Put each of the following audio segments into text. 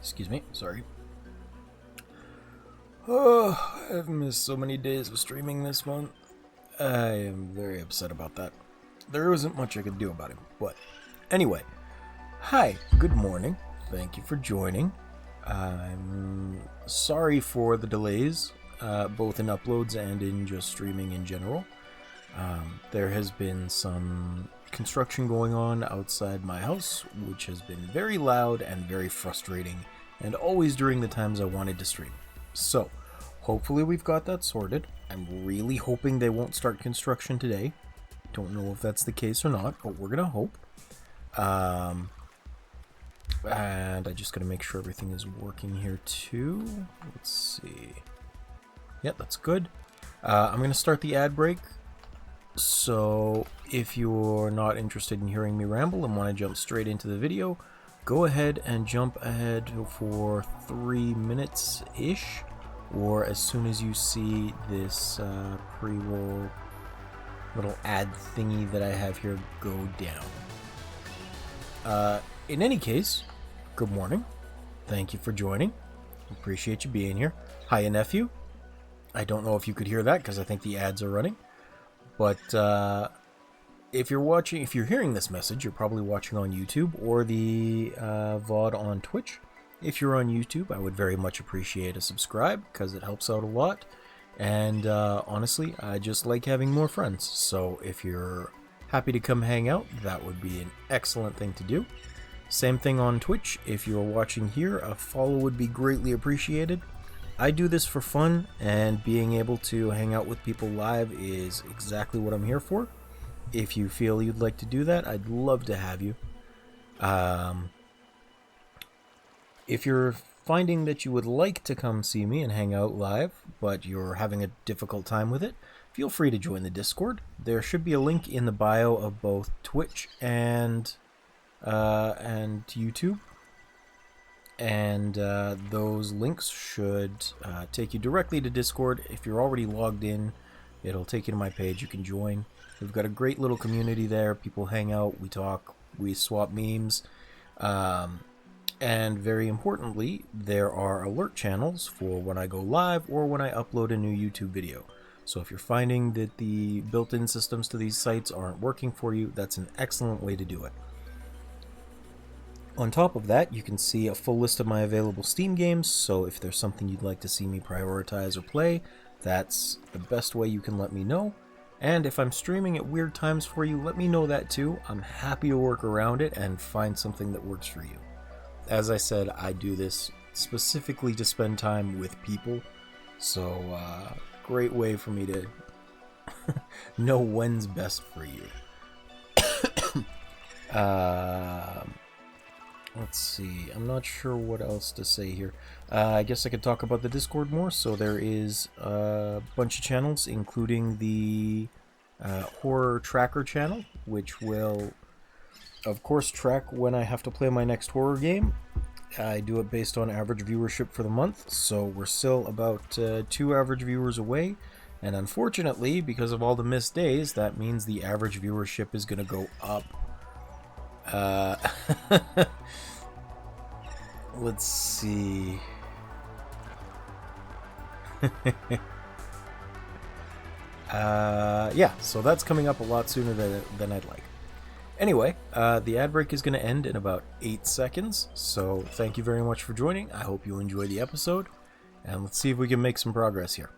Excuse me, sorry. Oh, I've missed so many days of streaming this month. I am very upset about that. There isn't much I could do about it, but anyway. Hi, good morning. Thank you for joining. I'm sorry for the delays, both in uploads and in just streaming in general. There has been some construction going on outside my house, which has been very loud and very frustrating, and always during the times I wanted to stream. So, hopefully we've got that sorted. I'm really hoping they won't start construction today. Don't know if that's the case or not, but we're gonna hope. And I just gotta make sure everything is working here too. Let's see. Yep, that's good. I'm gonna start the ad break. So if you're not interested in hearing me ramble and want to jump straight into the video, go ahead and jump ahead for 3 minutes-ish, or as soon as you see this pre-roll little ad thingy that I have here go down. In any case, good morning. Thank you for joining. Appreciate you being here. Hiya, nephew. I don't know if you could hear that because I think the ads are running. But if you're hearing this message, you're probably watching on YouTube or the VOD on Twitch. If you're on YouTube, I would very much appreciate a subscribe because it helps out a lot. And honestly, I just like having more friends. So if you're happy to come hang out, that would be an excellent thing to do. Same thing on Twitch. If you're watching here, a follow would be greatly appreciated. I do this for fun, and being able to hang out with people live is exactly what I'm here for. If you feel you'd like to do that, I'd love to have you. If you're finding that you would like to come see me and hang out live, but you're having a difficult time with it, feel free to join the Discord. There should be a link in the bio of both Twitch and YouTube. And those links should take you directly to Discord. If you're already logged in, it'll take you to my page. You can join. We've got a great little community there. People hang out, we talk, we swap memes. And very importantly, there are alert channels for when I go live or when I upload a new YouTube video. So if you're finding that the built-in systems to these sites aren't working for you, that's an excellent way to do it. On top of that, you can see a full list of my available Steam games, so if there's something you'd like to see me prioritize or play, that's the best way you can let me know. And if I'm streaming at weird times for you, let me know that too. I'm happy to work around it and find something that works for you. As I said, I do this specifically to spend time with people, so great way for me to know when's best for you. Let's see, I'm not sure what else to say here. I guess I could talk about the Discord more. So there is a bunch of channels, including the horror tracker channel, which will, of course, track when I have to play my next horror game. I do it based on average viewership for the month, so we're still about 2 average viewers away. And unfortunately, because of all the missed days, that means the average viewership is going to go up. Let's see. Yeah, so that's coming up a lot sooner than I'd like. Anyway, the ad break is going to end in about 8 seconds, so thank you very much for joining. I hope you enjoy the episode, and let's see if we can make some progress here.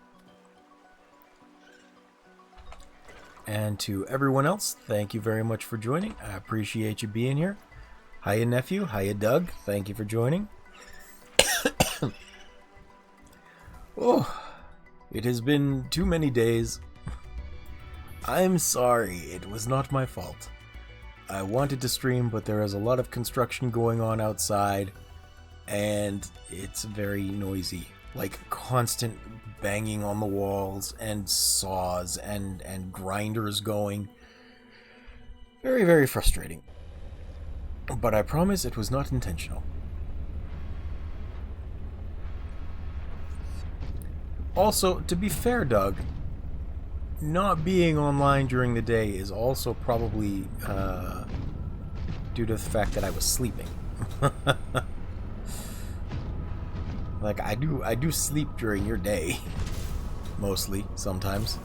And to everyone else, thank you very much for joining. I appreciate you being here. Hiya, nephew. Hiya, Doug. Thank you for joining. Oh, it has been too many days. I'm sorry. It was not my fault. I wanted to stream, but there is a lot of construction going on outside, and it's very noisy. Like constant banging on the walls and saws and grinders going. Very, very frustrating. But I promise it was not intentional. Also, to be fair, Doug, not being online during the day is also probably due to the fact that I was sleeping. Like, I do sleep during your day. Mostly, sometimes.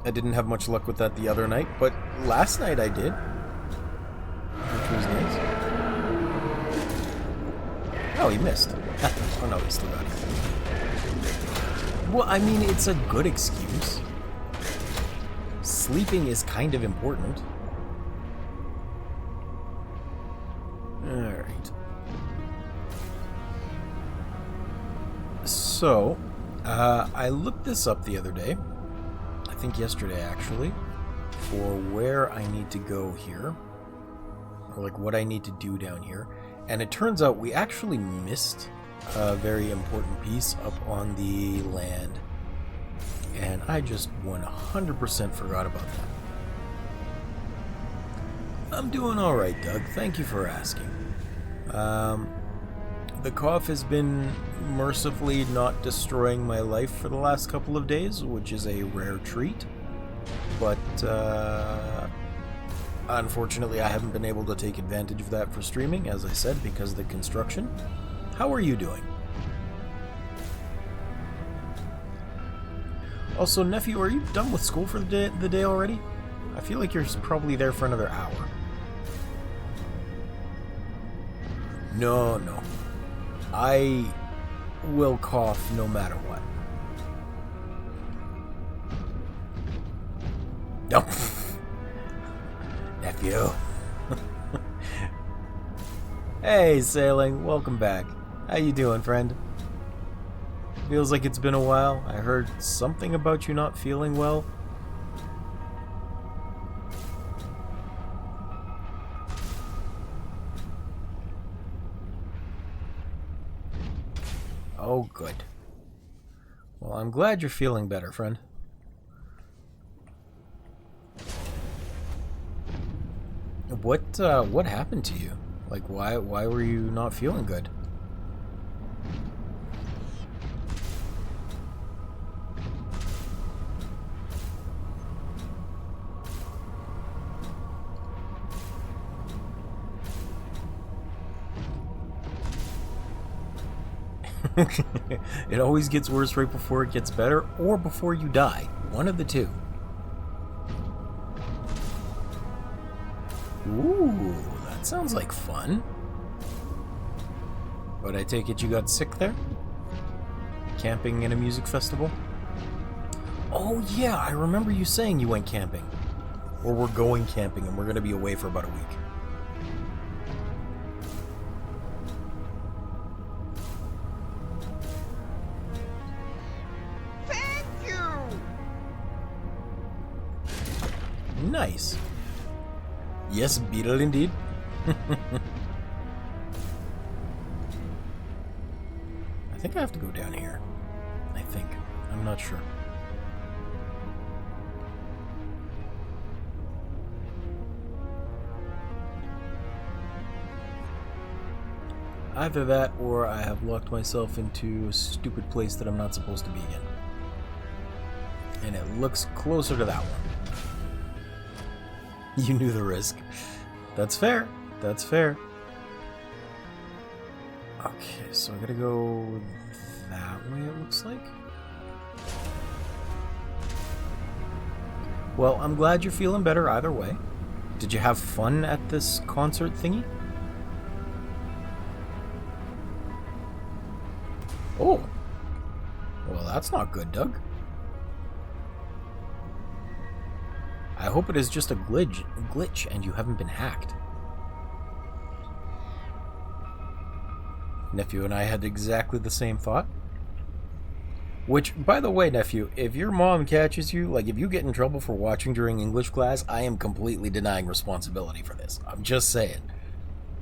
I didn't have much luck with that the other night, but last night I did. Which was nice. Oh, he missed. Oh no, he still got it. Well, I mean, it's a good excuse. Sleeping is kind of important. Alright. So, I looked this up the other day. I think yesterday, actually. For where I need to go here. Or, like, what I need to do down here. And it turns out we actually missed a very important piece up on the land. And I just 100% forgot about that. I'm doing alright, Doug. Thank you for asking. The cough has been mercifully not destroying my life for the last couple of days, which is a rare treat. But, unfortunately, I haven't been able to take advantage of that for streaming, as I said, because of the construction. How are you doing? Also, nephew, are you done with school for the day already? I feel like you're probably there for another hour. No. I will cough no matter what. No. Nephew. Hey, Sailing. Welcome back. How you doing, friend? Feels like it's been a while. I heard something about you not feeling well. Oh, good. Well, I'm glad you're feeling better, friend. What happened to you? Like, why were you not feeling good? It always gets worse right before it gets better, or before you die. One of the two. Ooh, that sounds like fun. But I take it you got sick there? Camping in a music festival? Oh yeah, I remember you saying you went camping. Or we're going camping and we're going to be away for about a week. Nice. Yes, beetle indeed. I think I have to go down here. I think. I'm not sure. Either that, or I have locked myself into a stupid place that I'm not supposed to be in. And it looks closer to that one. You knew the risk. That's fair. That's fair. Okay, so I gotta go that way, it looks like. Well, I'm glad you're feeling better either way. Did you have fun at this concert thingy? Oh. Well, that's not good, Doug. I hope it is just a glitch and you haven't been hacked. Nephew and I had exactly the same thought. Which, by the way, nephew, if your mom catches you, like if you get in trouble for watching during English class, I am completely denying responsibility for this. I'm just saying.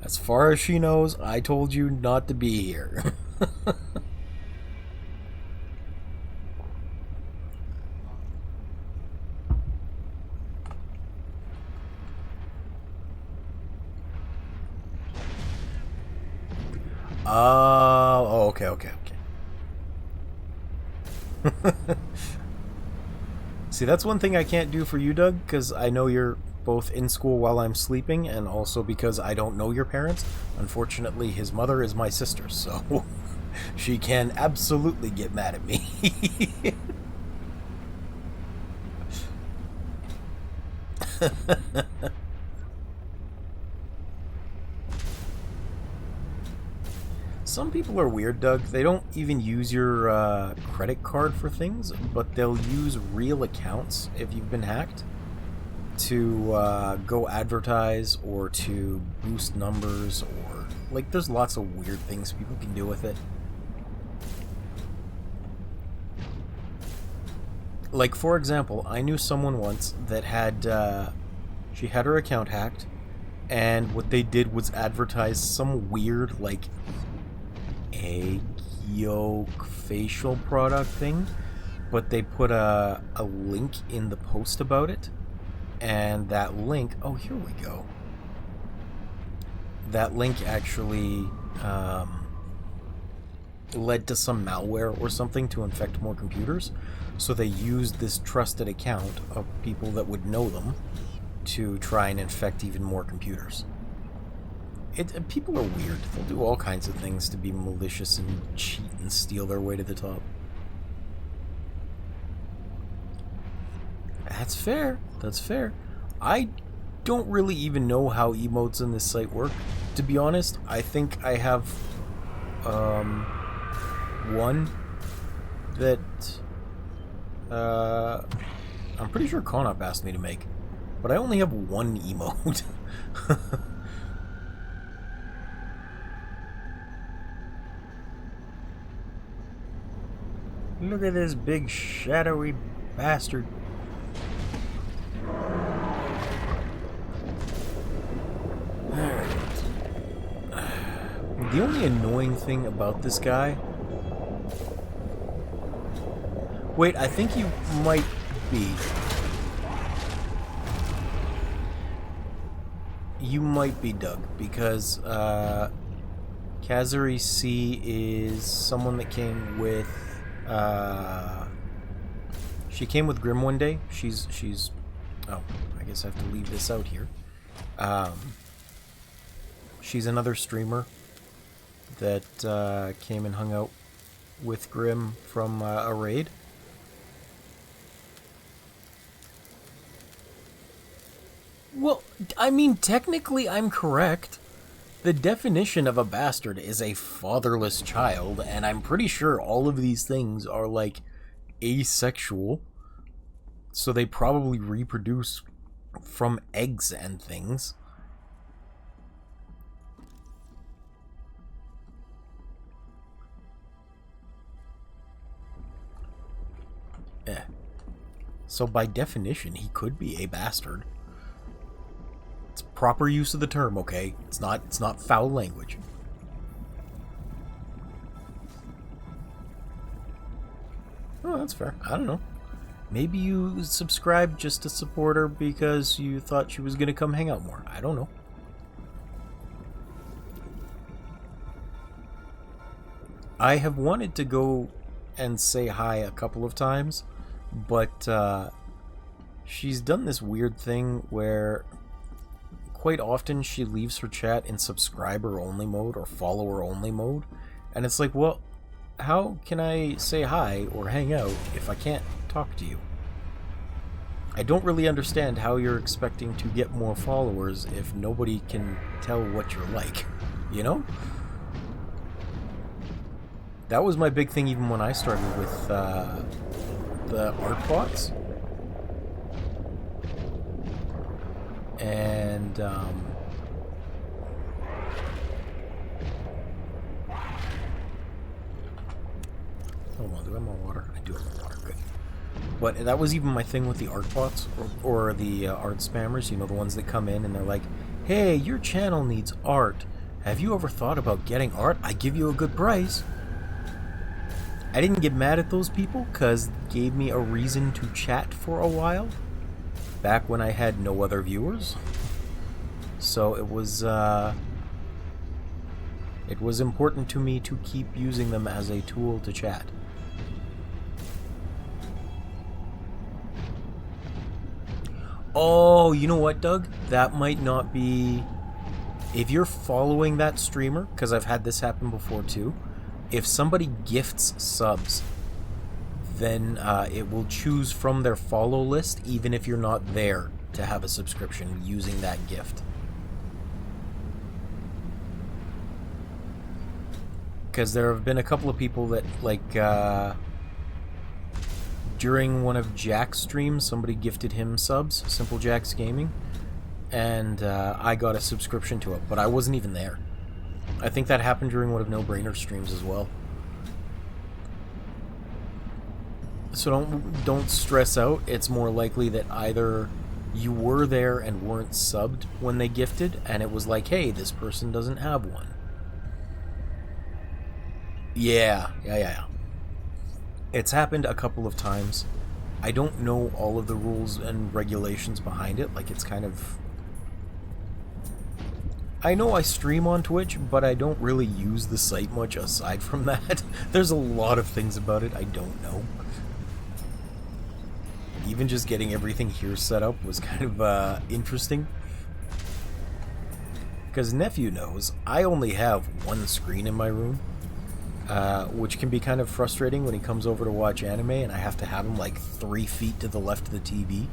As far as she knows, I told you not to be here. Oh, okay. See, that's one thing I can't do for you, Doug, because I know you're both in school while I'm sleeping, and also because I don't know your parents. Unfortunately, his mother is my sister, so She can absolutely get mad at me. Some people are weird, Doug. They don't even use your credit card for things, but they'll use real accounts if you've been hacked to go advertise or to boost numbers, or like there's lots of weird things people can do with it. Like, for example, I knew someone once that had she had her account hacked, and what they did was advertise some weird like egg yolk facial product thing, but they put a link in the post about it, and that link, oh, here we go, that link actually led to some malware or something to infect more computers, so they used this trusted account of people that would know them to try and infect even more computers. People are weird. They'll do all kinds of things to be malicious and cheat and steal their way to the top. That's fair. That's fair. I don't really even know how emotes in this site work. To be honest, I think I have one that I'm pretty sure Conop asked me to make, but I only have one emote. Look at this big shadowy bastard. Alright. The only annoying thing about this guy... Wait, I think you might be. You might be Doug, because Kazuri C is someone that came with... she came with Grim one day. She's oh, I guess I have to leave this out here. She's another streamer that came and hung out with Grim from a raid. Well, I mean, technically I'm correct. The definition of a bastard is a fatherless child, and I'm pretty sure all of these things are, like, asexual. So they probably reproduce from eggs and things. So by definition, he could be a bastard. It's proper use of the term, okay? It's not foul language. Oh, that's fair. I don't know. Maybe you subscribed just to support her because you thought she was gonna come hang out more. I don't know. I have wanted to go and say hi a couple of times, but she's done this weird thing where quite often she leaves her chat in subscriber only mode or follower only mode, and it's like, well, how can I say hi or hang out if I can't talk to you? I don't really understand how you're expecting to get more followers if nobody can tell what you're like, you know? That was my big thing even when I started with the art bots. And hold on, do I have more water? I do have more water, good. But that was even my thing with the art bots, or the art spammers, you know, the ones that come in and they're like, hey, your channel needs art. Have you ever thought about getting art? I give you a good price. I didn't get mad at those people because it gave me a reason to chat for a while, back when I had no other viewers. So it was important to me to keep using them as a tool to chat. Oh, you know what, Doug? That might not be... If you're following that streamer, because I've had this happen before too, if somebody gifts subs, then it will choose from their follow list, even if you're not there to have a subscription using that gift. Because there have been a couple of people that, like, during one of Jack's streams, somebody gifted him subs, Simple Jack's Gaming, and I got a subscription to it, but I wasn't even there. I think that happened during one of No Brainer streams as well. So don't stress out. It's more likely that either you were there and weren't subbed when they gifted, and it was like, hey, this person doesn't have one. Yeah. It's happened a couple of times. I don't know all of the rules and regulations behind it. Like, it's kind of... I know I stream on Twitch, but I don't really use the site much aside from that. There's a lot of things about it I don't know. Even just getting everything here set up was kind of interesting. Because Nephew knows, I only have one screen in my room. Which can be kind of frustrating when he comes over to watch anime and I have to have him like 3 feet to the left of the TV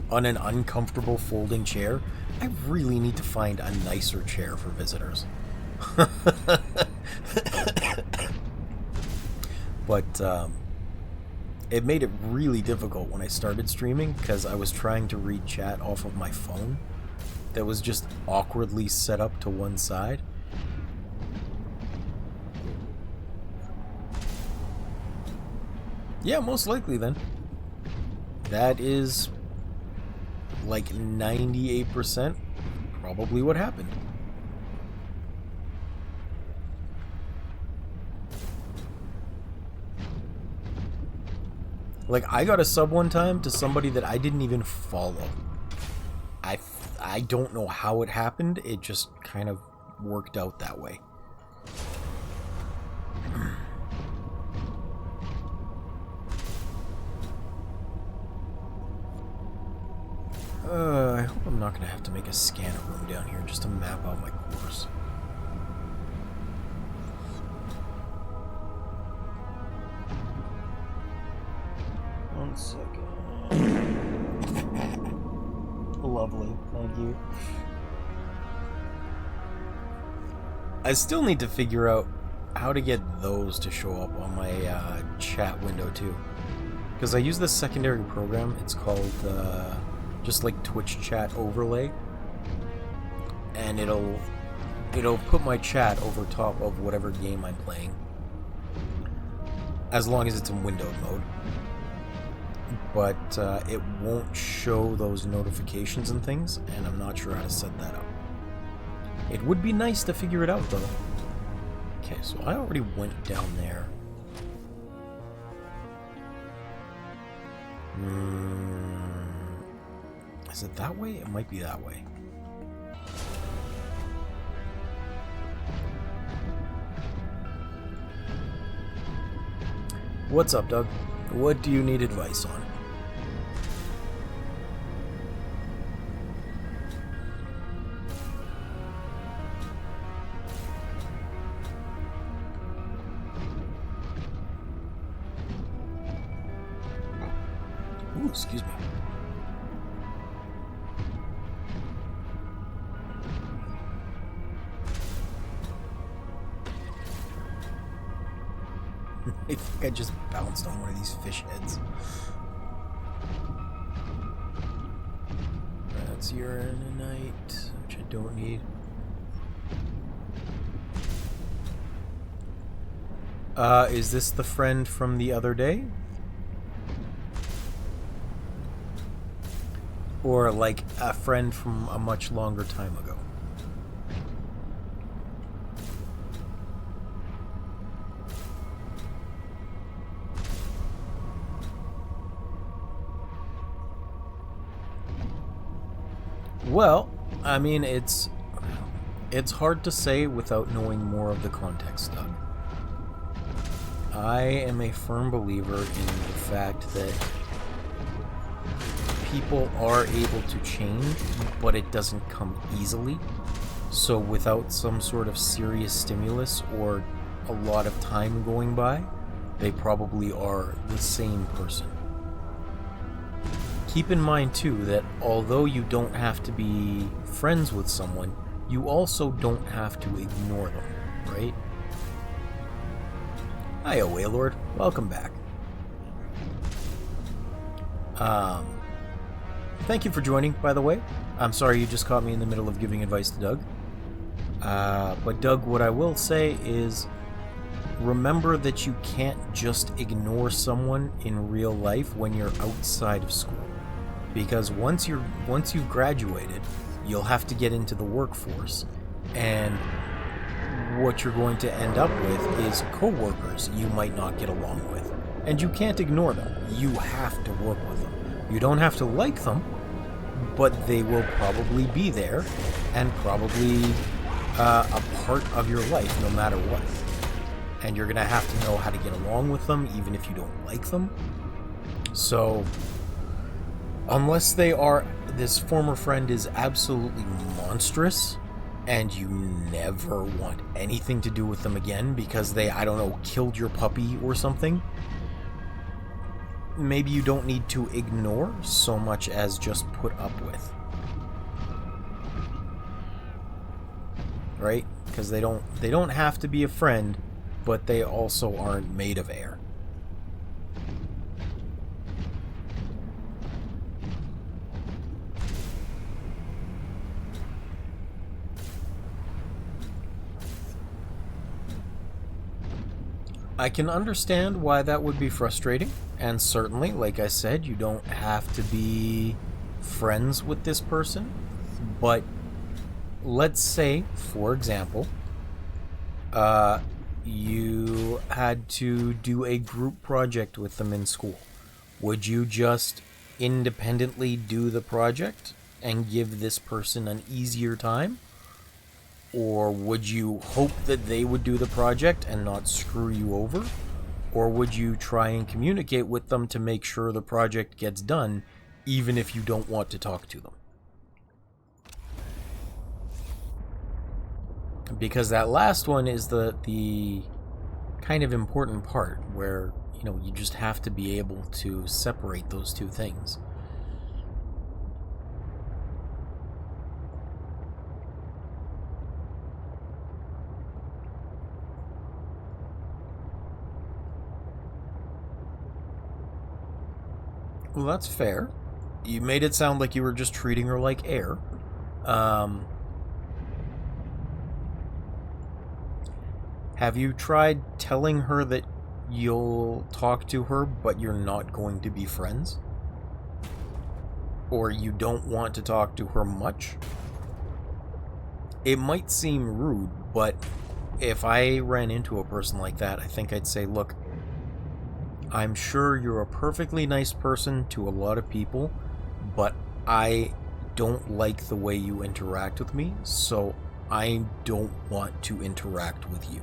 on an uncomfortable folding chair. I really need to find a nicer chair for visitors. But it made it really difficult when I started streaming because I was trying to read chat off of my phone that was just awkwardly set up to one side. Yeah, most likely then. That is like 98% probably what happened. Like, I got a sub one time to somebody that I didn't even follow. I don't know how it happened. It just kind of worked out that way. I hope I'm not going to have to make a scanner room down here just to map out my course. One second. Lovely, thank you. I still need to figure out how to get those to show up on my chat window too. Because I use this secondary program, it's called... just like Twitch chat overlay, and it'll put my chat over top of whatever game I'm playing, as long as it's in windowed mode. But it won't show those notifications and things, and I'm not sure how to set that up. It would be nice to figure it out though. Okay, so I already went down there. Is it that way? It might be that way. What's up, Doug? What do you need advice on? Ooh, excuse me. I think I just bounced on one of these fish heads. That's uranite, which I don't need. Is this the friend from the other day? Or like a friend from a much longer time ago? Well, I mean, it's hard to say without knowing more of the context, Doug. I am a firm believer in the fact that people are able to change, but it doesn't come easily. So without some sort of serious stimulus or a lot of time going by, they probably are the same person. Keep in mind too that although you don't have to be friends with someone, you also don't have to ignore them, right? Hiya, Waylord. Welcome back. Thank you for joining, by the way. I'm sorry you just caught me in the middle of giving advice to Doug. But Doug, what I will say is, remember that you can't just ignore someone in real life when you're outside of school. Because once you've graduated, you'll have to get into the workforce, and what you're going to end up with is coworkers you might not get along with. And you can't ignore them. You have to work with them. You don't have to like them, but they will probably be there and probably a part of your life no matter what. And you're going to have to know how to get along with them even if you don't like them. So, unless this former friend is absolutely monstrous and you never want anything to do with them again because they, I don't know, killed your puppy or something, maybe you don't need to ignore so much as just put up with. Right? Because they don't have to be a friend, but they also aren't made of air. I can understand why that would be frustrating, and certainly, like I said, you don't have to be friends with this person, but let's say, for example, you had to do a group project with them in school. Would you just independently do the project and give this person an easier time? Or would you hope that they would do the project and not screw you over? Or would you try and communicate with them to make sure the project gets done, even if you don't want to talk to them? Because that last one is the kind of important part where, you know, you just have to be able to separate those two things. Well, that's fair. You made it sound like you were just treating her like air. Have you tried telling her that you'll talk to her, but you're not going to be friends? Or you don't want to talk to her much? It might seem rude, but if I ran into a person like that, I think I'd say, look, I'm sure you're a perfectly nice person to a lot of people, but I don't like the way you interact with me, so I don't want to interact with you.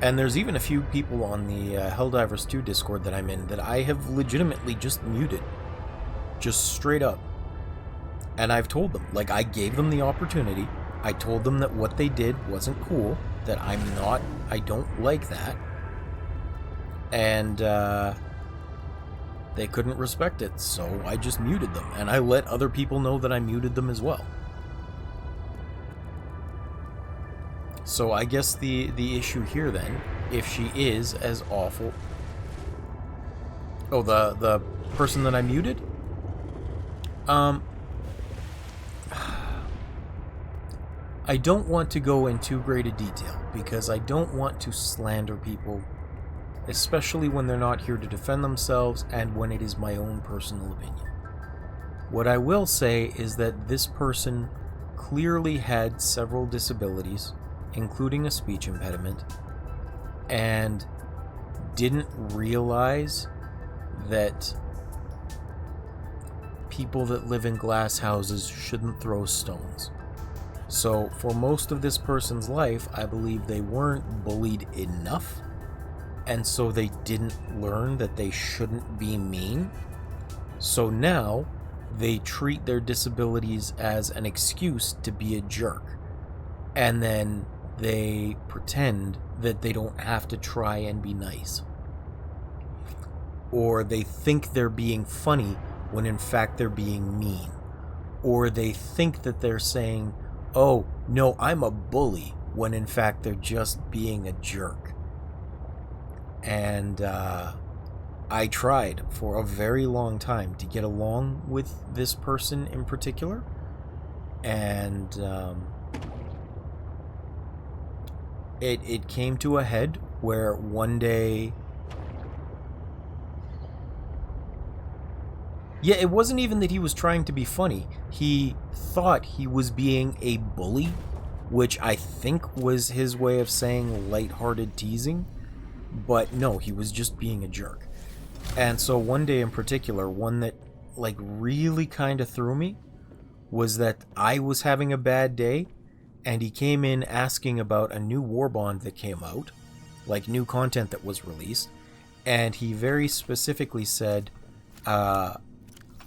And there's even a few people on the Helldivers 2 Discord that I'm in that I have legitimately just muted. Just straight up. And I've told them, like, I gave them the opportunity. I told them that what they did wasn't cool, that I don't like that. And they couldn't respect it, so I just muted them. And I let other people know that I muted them as well. So I guess the issue here then, if she is as awful... Oh, the person that I muted? I don't want to go in too great a detail, because I don't want to slander people, especially when they're not here to defend themselves and when it is my own personal opinion. What I will say is that this person clearly had several disabilities, including a speech impediment, and didn't realize that people that live in glass houses shouldn't throw stones. So for most of this person's life, I believe they weren't bullied enough, and so they didn't learn that they shouldn't be mean. So now they treat their disabilities as an excuse to be a jerk. and then they pretend that they don't have to try and be nice. Or they think they're being funny when in fact they're being mean. Or they think that they're saying, oh, no, I'm a bully, when in fact they're just being a jerk. And I tried for a very long time to get along with this person in particular. And it came to a head where one day... Yeah, it wasn't even that he was trying to be funny. He thought he was being a bully, which I think was his way of saying lighthearted teasing. But no, he was just being a jerk. And so one day in particular, one that like really kind of threw me, was that I was having a bad day, and he came in asking about a new war bond that came out, like new content that was released, and he very specifically said,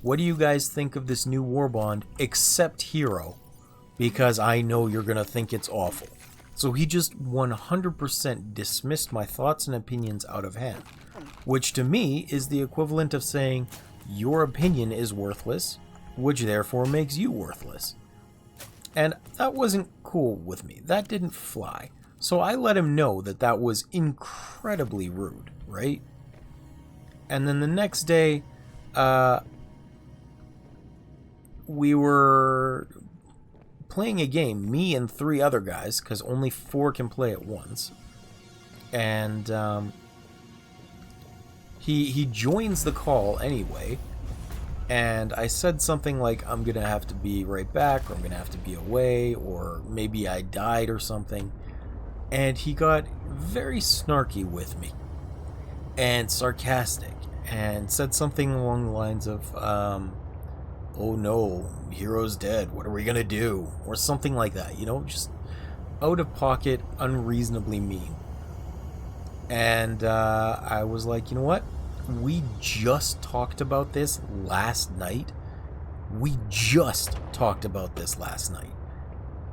what do you guys think of this new war bond, except Hero, because I know you're going to think it's awful. So he just 100% dismissed my thoughts and opinions out of hand, which to me is the equivalent of saying, your opinion is worthless, which therefore makes you worthless. And that wasn't cool with me. That didn't fly. So I let him know that that was incredibly rude, right? And then the next day, we were playing a game, me and 3 other guys, because only 4 can play at once. And he joins the call anyway. And I said something like, I'm going to have to be right back, or I'm going to have to be away, or maybe I died or something. And he got very snarky with me, and sarcastic, and said something along the lines of, oh no, Hero's dead, what are we going to do? Or something like that, you know, just out of pocket, unreasonably mean. And I was like, you know what? We just talked about this last night.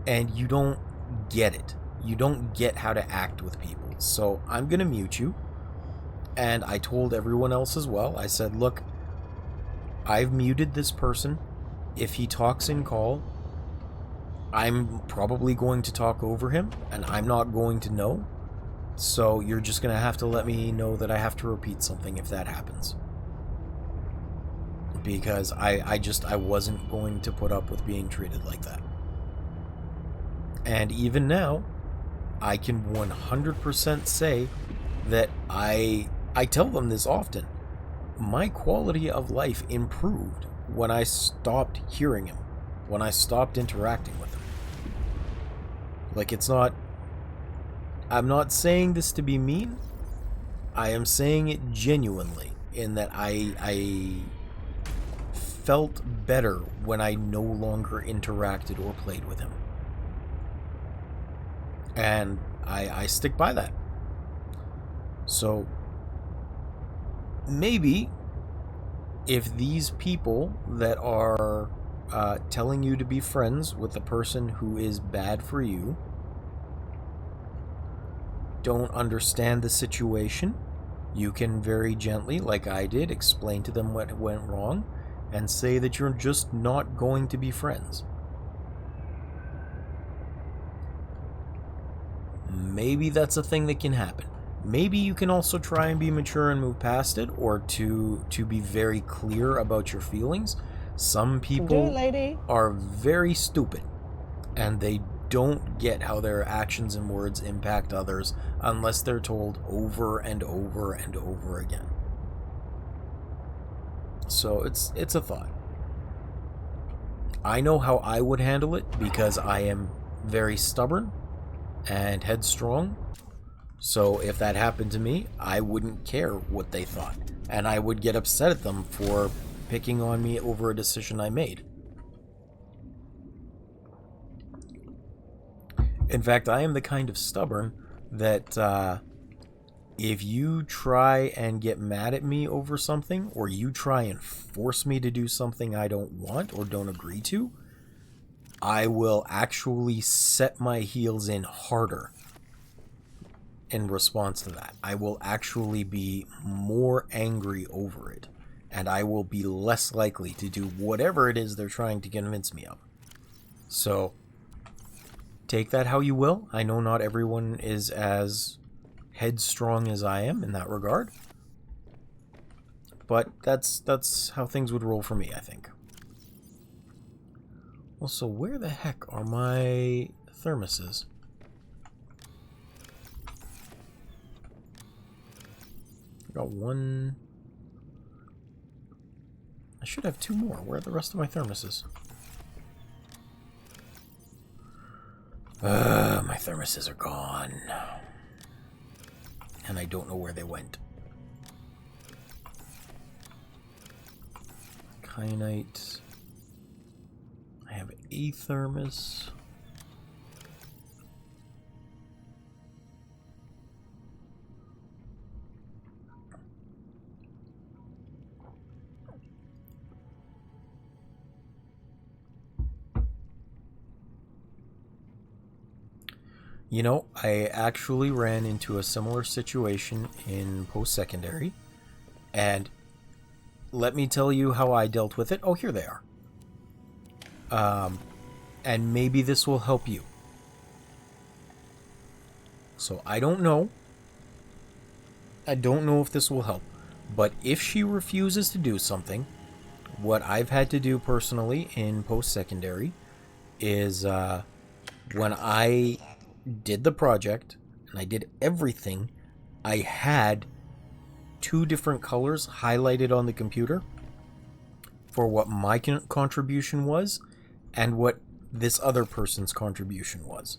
And you don't get it. You don't get how to act with people. So I'm going to mute you. And I told everyone else as well. I said, look, I've muted this person. If he talks in call, I'm probably going to talk over him, and I'm not going to know. So you're just going to have to let me know that I have to repeat something if that happens. Because I wasn't going to put up with being treated like that. And even now, I can 100% say that I tell them this often. My quality of life improved when I stopped hearing him, when I stopped interacting with him. Like, it's not... I'm not saying this to be mean. I am saying it genuinely, in that I felt better when I no longer interacted or played with him. And I stick by that. So, maybe if these people that are telling you to be friends with the person who is bad for you don't understand the situation, you can very gently, like I did, explain to them what went wrong and say that you're just not going to be friends. Maybe that's a thing that can happen. Maybe you can also try and be mature and move past it, or to be very clear about your feelings. Some people are very stupid, and they don't get how their actions and words impact others unless they're told over and over and over again. So it's a thought. I know how I would handle it because I am very stubborn and headstrong. So if that happened to me, I wouldn't care what they thought, and I would get upset at them for picking on me over a decision I made. In fact, I am the kind of stubborn that if you try and get mad at me over something, or you try and force me to do something I don't want or don't agree to, I will actually set my heels in harder in response to that. I will actually be more angry over it, and I will be less likely to do whatever it is they're trying to convince me of. So, take that how you will. I know not everyone is as headstrong as I am in that regard, but that's how things would roll for me, I think. Also, where the heck are my thermoses? I got one. I should have two more. Where are the rest of my thermoses? My thermoses are gone. And I don't know where they went. Kyanite. I have a thermos. You know, I actually ran into a similar situation in post-secondary, and let me tell you how I dealt with it. Oh, here they are. And maybe this will help you. So I don't know. I don't know if this will help. But if she refuses to do something, what I've had to do personally in post-secondary is when I did the project and I did everything, I had two different colors highlighted on the computer for what my contribution was and what this other person's contribution was.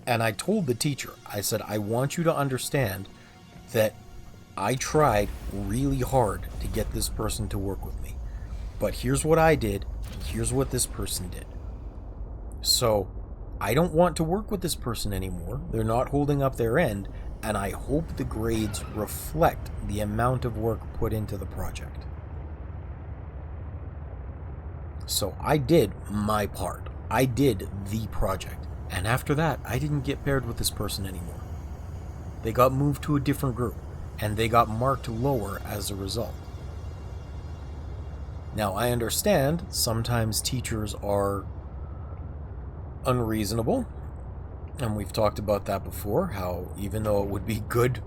And I told the teacher, I said, I want you to understand that I tried really hard to get this person to work with me. But here's what I did, and here's what this person did. So I don't want to work with this person anymore. They're not holding up their end, and I hope the grades reflect the amount of work put into the project. So I did my part. I did the project. And after that, I didn't get paired with this person anymore. They got moved to a different group, and they got marked lower as a result. Now, I understand sometimes teachers are unreasonable, and we've talked about that before, how even though it would be good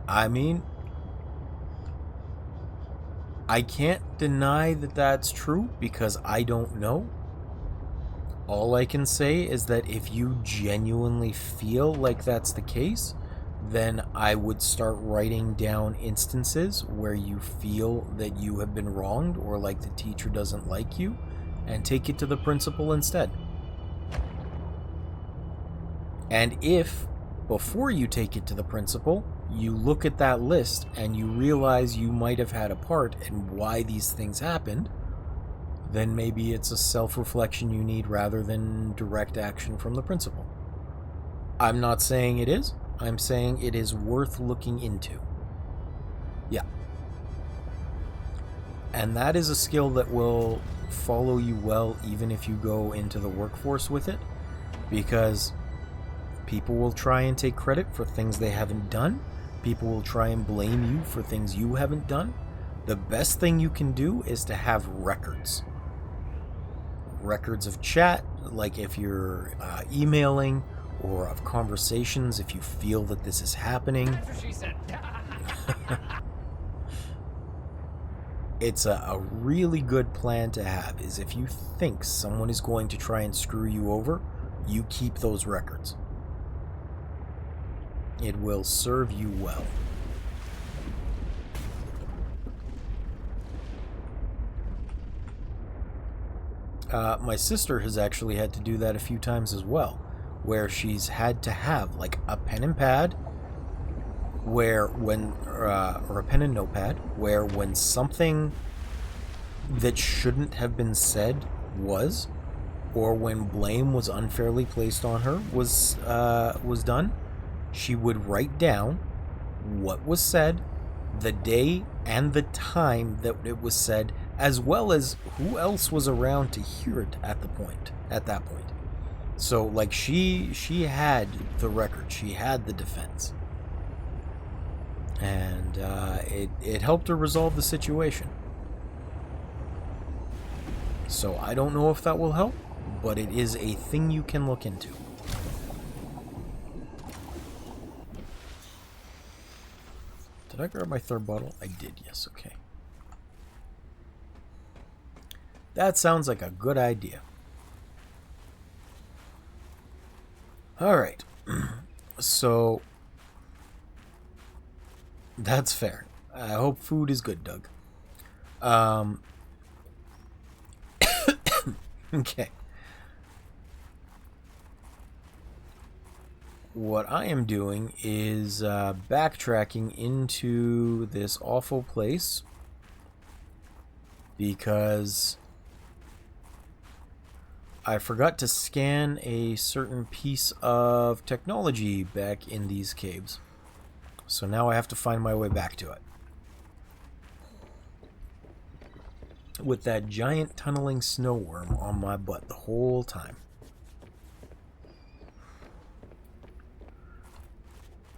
I mean, I can't deny that that's true because I don't know. All I can say is that if you genuinely feel like that's the case, then I would start writing down instances where you feel that you have been wronged or like the teacher doesn't like you, and take it to the principal instead. And if, before you take it to the principal, you look at that list and you realize you might have had a part in why these things happened, then maybe it's a self-reflection you need rather than direct action from the principal. I'm not saying it is. I'm saying it is worth looking into. Yeah. And that is a skill that will follow you well even if you go into the workforce with it, because people will try and take credit for things they haven't done. People will try and blame you for things you haven't done. The best thing you can do is to have records. Records of chat, like if you're emailing, or of conversations if you feel that this is happening. That's what she said. It's a really good plan to have, is if you think someone is going to try and screw you over, you keep those records. It will serve you well. My sister has actually had to do that a few times as well, where she's had to have like a pen and pad, where when or a pen and notepad, where when something that shouldn't have been said was, or when blame was unfairly placed on her was done, she would write down what was said, the day and the time that it was said, as well as who else was around to hear it at that point. So, like, she had the record, she had the defense, and it helped her resolve the situation. So I don't know if that will help, but it is a thing you can look into. Did I grab my third bottle? I did, yes, okay. That sounds like a good idea. Alright. So, that's fair. I hope food is good, Doug. Okay. What I am doing is backtracking into this awful place because I forgot to scan a certain piece of technology back in these caves. So now I have to find my way back to it. With that giant tunneling snow worm on my butt the whole time.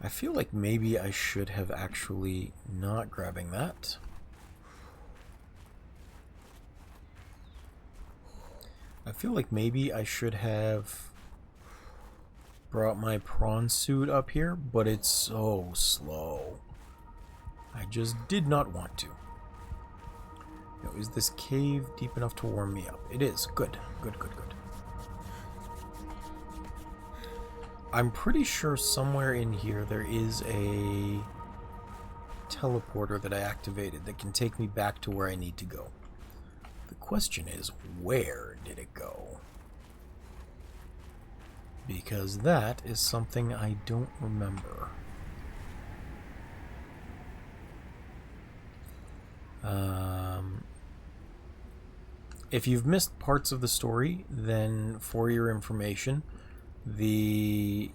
I feel like maybe I should have actually not grabbing that. I feel like maybe I should have brought my prawn suit up here, but it's so slow. I just did not want to. Now, is this cave deep enough to warm me up? It is. Good. Good, good, good. I'm pretty sure somewhere in here there is a teleporter that I activated that can take me back to where I need to go. The question is, where did it go? Because that is something I don't remember. If you've missed parts of the story, then for your information, there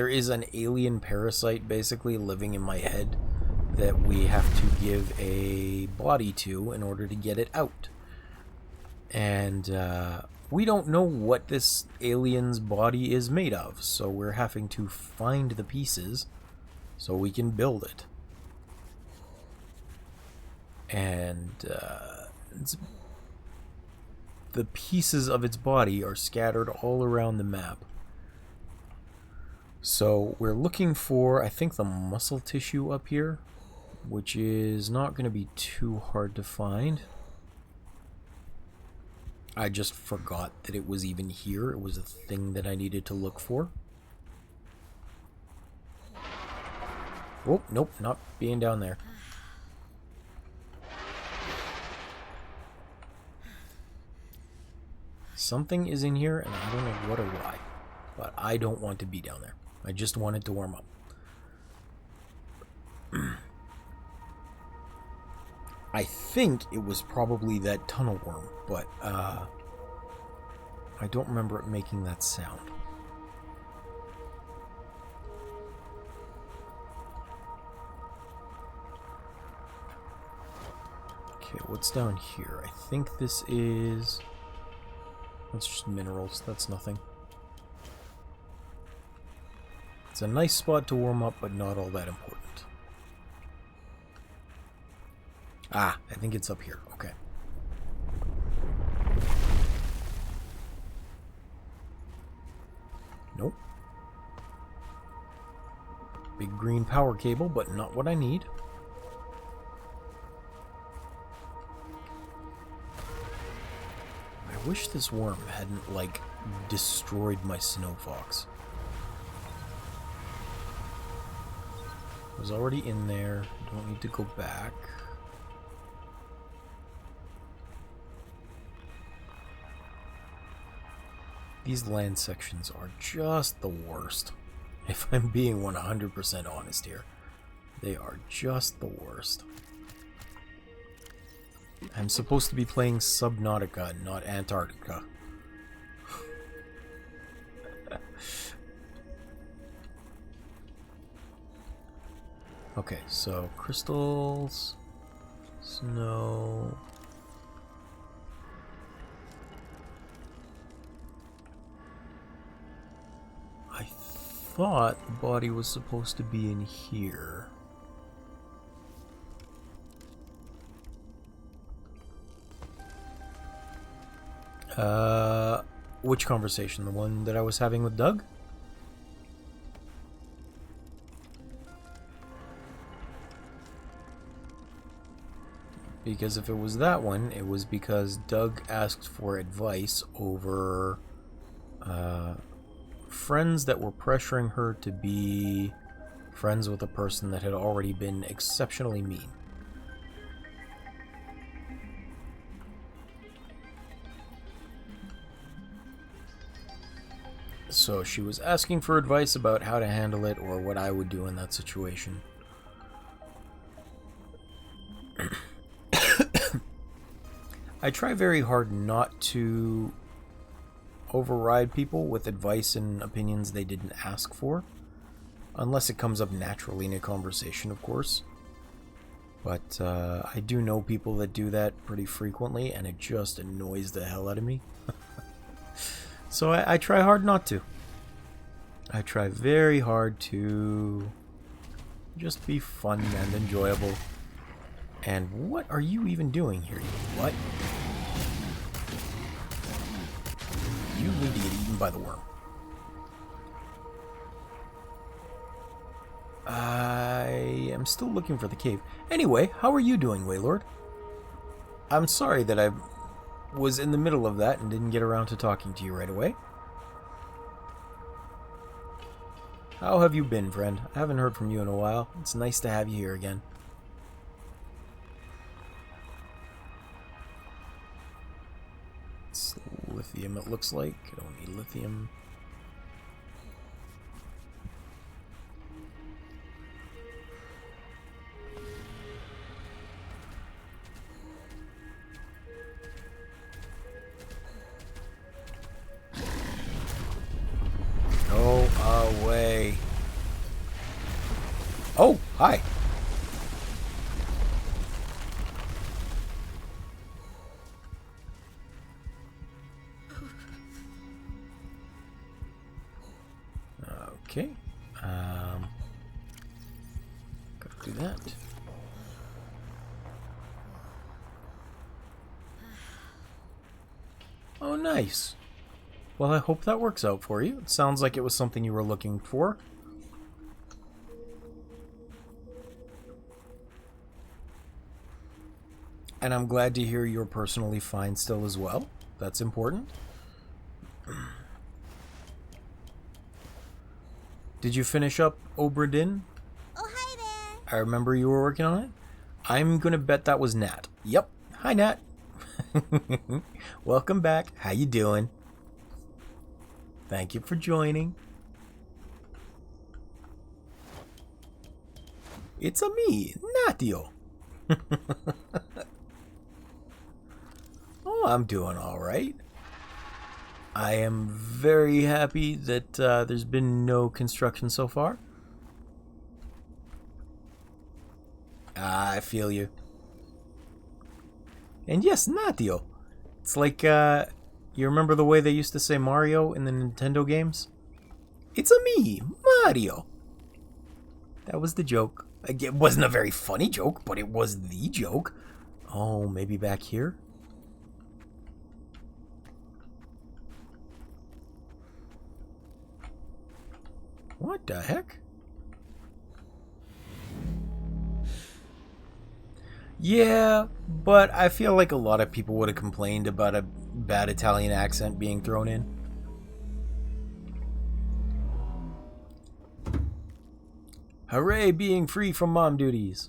is an alien parasite basically living in my head that we have to give a body to in order to get it out. And we don't know what this alien's body is made of, so we're having to find the pieces so we can build it. And the pieces of its body are scattered all around the map. So we're looking for, I think, the muscle tissue up here, which is not going to be too hard to find. I just forgot that it was even here. It was a thing that I needed to look for. Oh, nope, not being down there. Something is in here, and I don't know what or why. But I don't want to be down there. I just want it to warm up. I think it was probably that tunnel worm, but I don't remember it making that sound. Okay, what's down here? I think this is... That's just minerals. That's nothing. It's a nice spot to warm up, but not all that important. Ah, I think it's up here. Okay. Nope. Big green power cable, but not what I need. I wish this worm hadn't, like, destroyed my snow fox. It was already in there. Don't need to go back. These land sections are just the worst. If I'm being 100% honest here. They are just the worst. I'm supposed to be playing Subnautica, not Antarctica. Okay, so crystals, snow. I thought the body was supposed to be in here. Which conversation? The one that I was having with Doug? Because if it was that one, it was because Doug asked for advice over friends that were pressuring her to be friends with a person that had already been exceptionally mean. So she was asking for advice about how to handle it or what I would do in that situation. I try very hard not to override people with advice and opinions they didn't ask for. Unless it comes up naturally in a conversation, of course. But I do know people that do that pretty frequently, and it just annoys the hell out of me. So I try hard not to. I try very hard to just be fun and enjoyable. And what are you even doing here? What? You need to get eaten by the worm. I am still looking for the cave. Anyway, how are you doing, Waylord? I'm sorry that I was in the middle of that and didn't get around to talking to you right away. How have you been, friend? I haven't heard from you in a while. It's nice to have you here again. It's lithium, it looks like. I don't need lithium. Go away. Oh, hi. Okay. Gotta do that. Oh, nice. Well, I hope that works out for you. It sounds like it was something you were looking for. And I'm glad to hear you're personally fine still as well. That's important. Did you finish up Obra Dinn? Oh, hi there. I remember you were working on it. I'm gonna bet that was Nat. Yep. Hi, Nat. Welcome back. How you doing? Thank you for joining. It's a me, Natio. Oh, I'm doing all right. I am very happy that there's been no construction so far. I feel you. And yes, Natio. It's like, you remember the way they used to say Mario in the Nintendo games? It's a me, Mario. That was the joke. It wasn't a very funny joke, but it was the joke. Oh, maybe back here? What the heck? Yeah, but I feel like a lot of people would have complained about a bad Italian accent being thrown in. Hooray, being free from mom duties.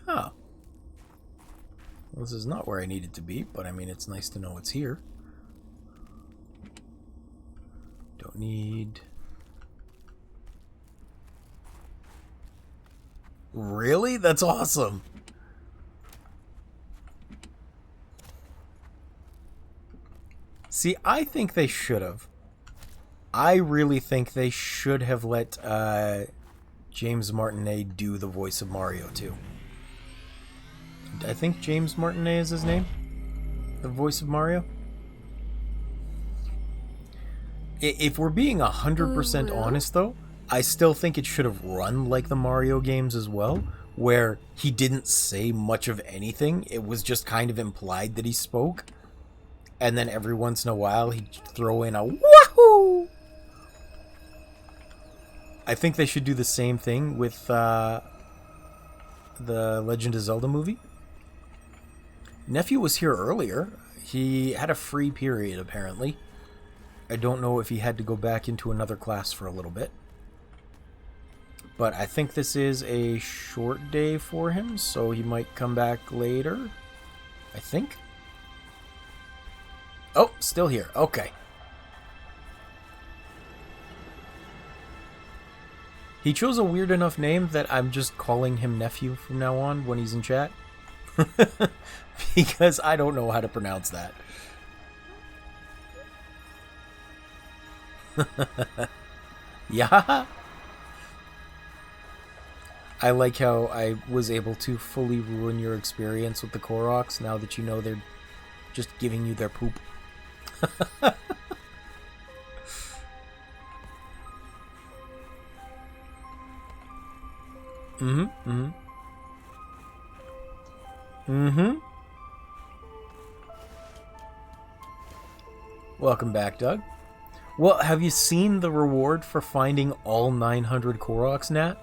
Oh. Well, this is not where I needed to be, but I mean, it's nice to know it's here. Don't need... Really? That's awesome. See, I think they should have. I really think they should have let James Martinet do the voice of Mario too. I think James Martinet is his name. The voice of Mario. If we're being 100% honest, though, I still think it should have run like the Mario games as well, where he didn't say much of anything. It was just kind of implied that he spoke. And then every once in a while, he'd throw in a wahoo! I think they should do the same thing with the Legend of Zelda movie. Nephew was here earlier. He had a free period, apparently. I don't know if he had to go back into another class for a little bit. But I think this is a short day for him, so he might come back later. I think. Oh, still here. Okay. He chose a weird enough name that I'm just calling him Nephew from now on when he's in chat. Because I don't know how to pronounce that. Yeah. I like how I was able to fully ruin your experience with the Koroks now that you know they're just giving you their poop. Welcome back, Doug. Well, have you seen the reward for finding all 900 Koroks, Nat?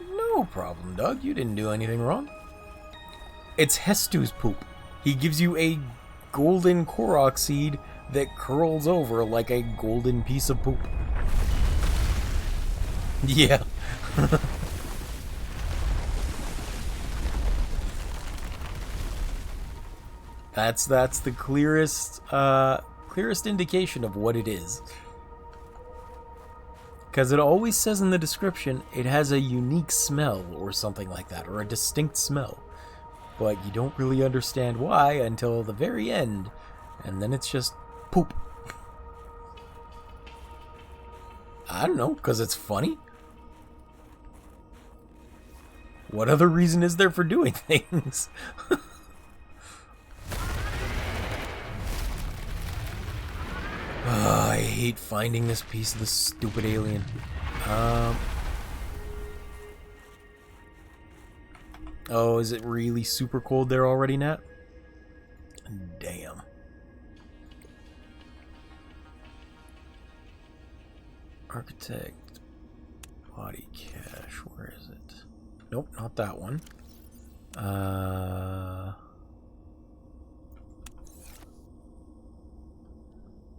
No problem, Doug. You didn't do anything wrong. It's Hestu's poop. He gives you a golden Korok seed that curls over like a golden piece of poop. Yeah. That's the clearest indication of what it is. Because it always says in the description it has a unique smell or something like that, or a distinct smell. But you don't really understand why until the very end, and then it's just poop. I don't know, because it's funny. What other reason is there for doing things? I hate finding this piece of the stupid alien. Oh, is it really super cold there already, Nat? Damn. Architect. Body cache. Where is it? Nope, not that one.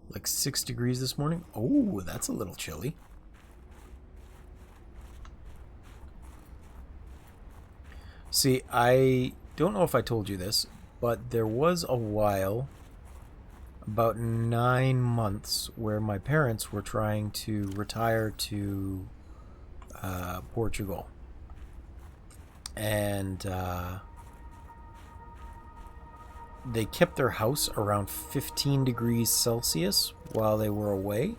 Like 6 degrees this morning. Oh, that's a little chilly. See, I don't know if I told you this, but there was a while, about 9 months, where my parents were trying to retire to Portugal. And they kept their house around 15 degrees Celsius while they were away.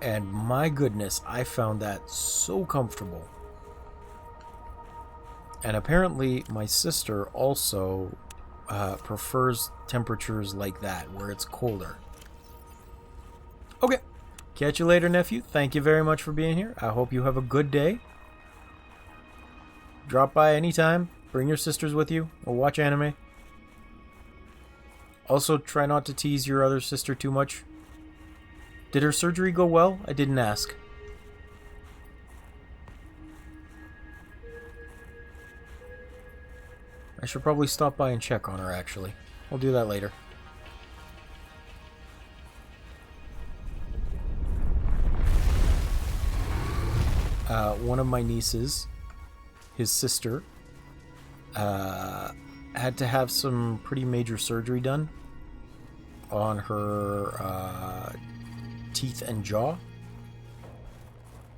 And my goodness, I found that so comfortable. And apparently my sister also prefers temperatures like that, where it's colder. Okay. Catch you later, nephew. Thank you very much for being here. I hope you have a good day. Drop by anytime. Bring your sisters with you. Or watch anime. Also, try not to tease your other sister too much. Did her surgery go well? I didn't ask. I should probably stop by and check on her, actually. I'll do that later. One of my nieces, his sister, had to have some pretty major surgery done on her teeth and jaw.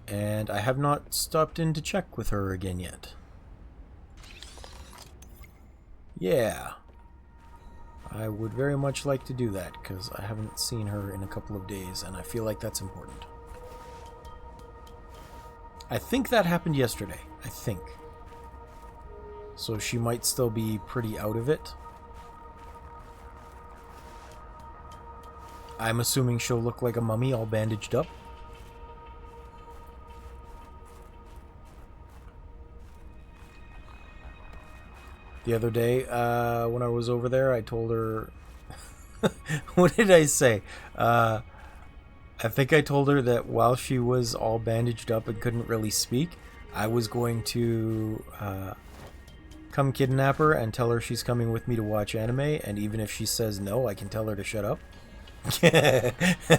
And I have not stopped in to check with her again yet. Yeah. I would very much like to do that, because I haven't seen her in a couple of days, and I feel like that's important. I think that happened yesterday. I think. So she might still be pretty out of it. I'm assuming she'll look like a mummy all bandaged up. The other day, when I was over there, I told her... What did I say? I think I told her that while she was all bandaged up and couldn't really speak, I was going to come kidnap her and tell her she's coming with me to watch anime, and even if she says no, I can tell her to shut up.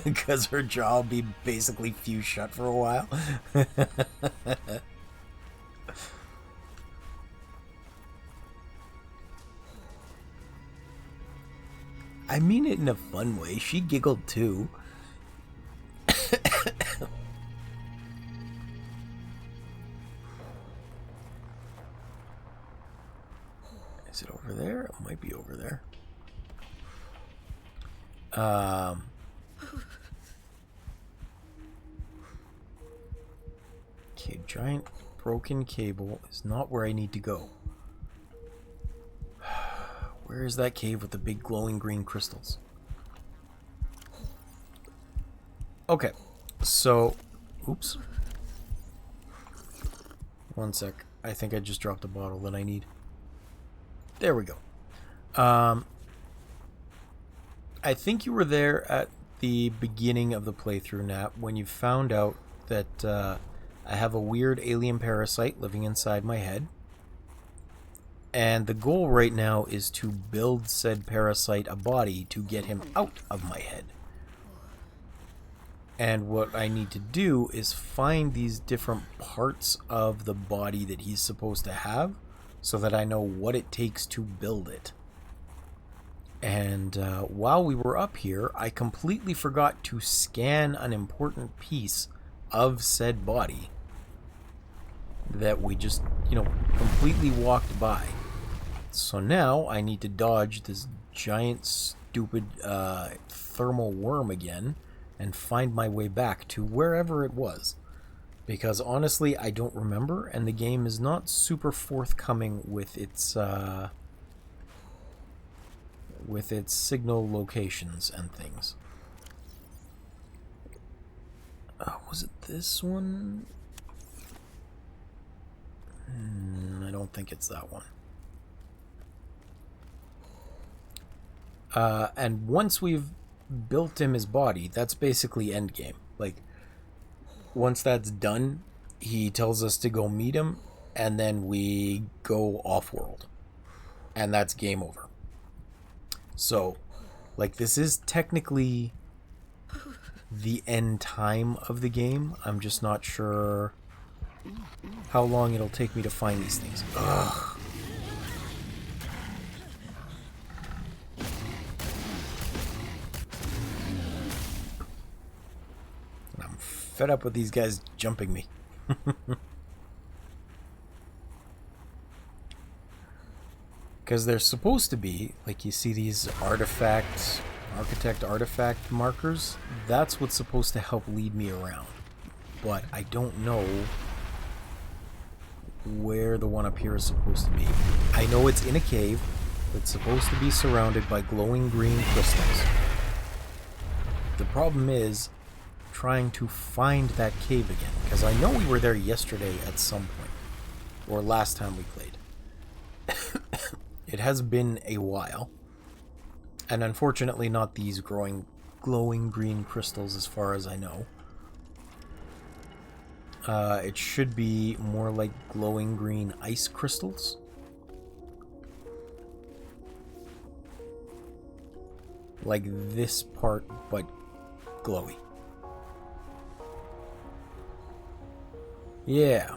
Because her jaw will be basically fused shut for a while. I mean it in a fun way. She giggled too. Is it over there? It might be over there. Okay, giant broken cable is not where I need to go. Where is that cave with the big glowing green crystals? Okay, so... Oops. One sec. I think I just dropped a bottle that I need. There we go. I think you were there at the beginning of the playthrough, Nat, when you found out that I have a weird alien parasite living inside my head. And the goal right now is to build said parasite a body to get him out of my head. And what I need to do is find these different parts of the body that he's supposed to have so that I know what it takes to build it. And while we were up here, I completely forgot to scan an important piece of said body that we just, completely walked by. So now I need to dodge this giant, stupid thermal worm again and find my way back to wherever it was. Because honestly, I don't remember, and the game is not super forthcoming with its signal locations and things. Was it this one? I don't think it's that one. And once we've built him his body, that's basically endgame. Like, once that's done, he tells us to go meet him, and then we go off-world. And that's game over. So, like, this is technically the end time of the game. I'm just not sure how long it'll take me to find these things. Ugh. I'm fed up with these guys jumping me. Because they're supposed to be, like, you see these artifact markers. That's what's supposed to help lead me around. But I don't know where the one up here is supposed to be. I know it's in a cave that's supposed to be surrounded by glowing green crystals. The problem is trying to find that cave again, because I know we were there yesterday at some point, or last time we played. It has been a while, and unfortunately not these glowing green crystals as far as I know. It should be more like glowing green ice crystals. Like this part, but glowy. Yeah.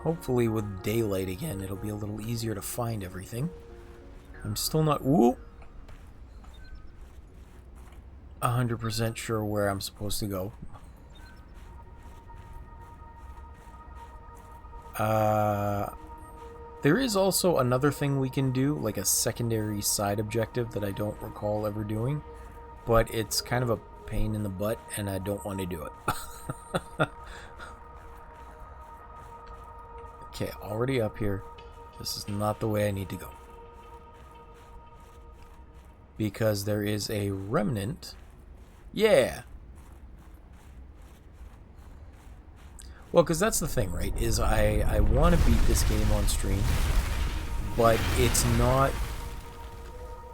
Hopefully with daylight again, it'll be a little easier to find everything. I'm still not 100% sure where I'm supposed to go. There is also another thing we can do, like a secondary side objective that I don't recall ever doing, but it's kind of a pain in the butt, and I don't want to do it. Okay, already up here. This is not the way I need to go. Because there is a remnant. Yeah! Well, because that's the thing, right? Is I want to beat this game on stream, but it's not...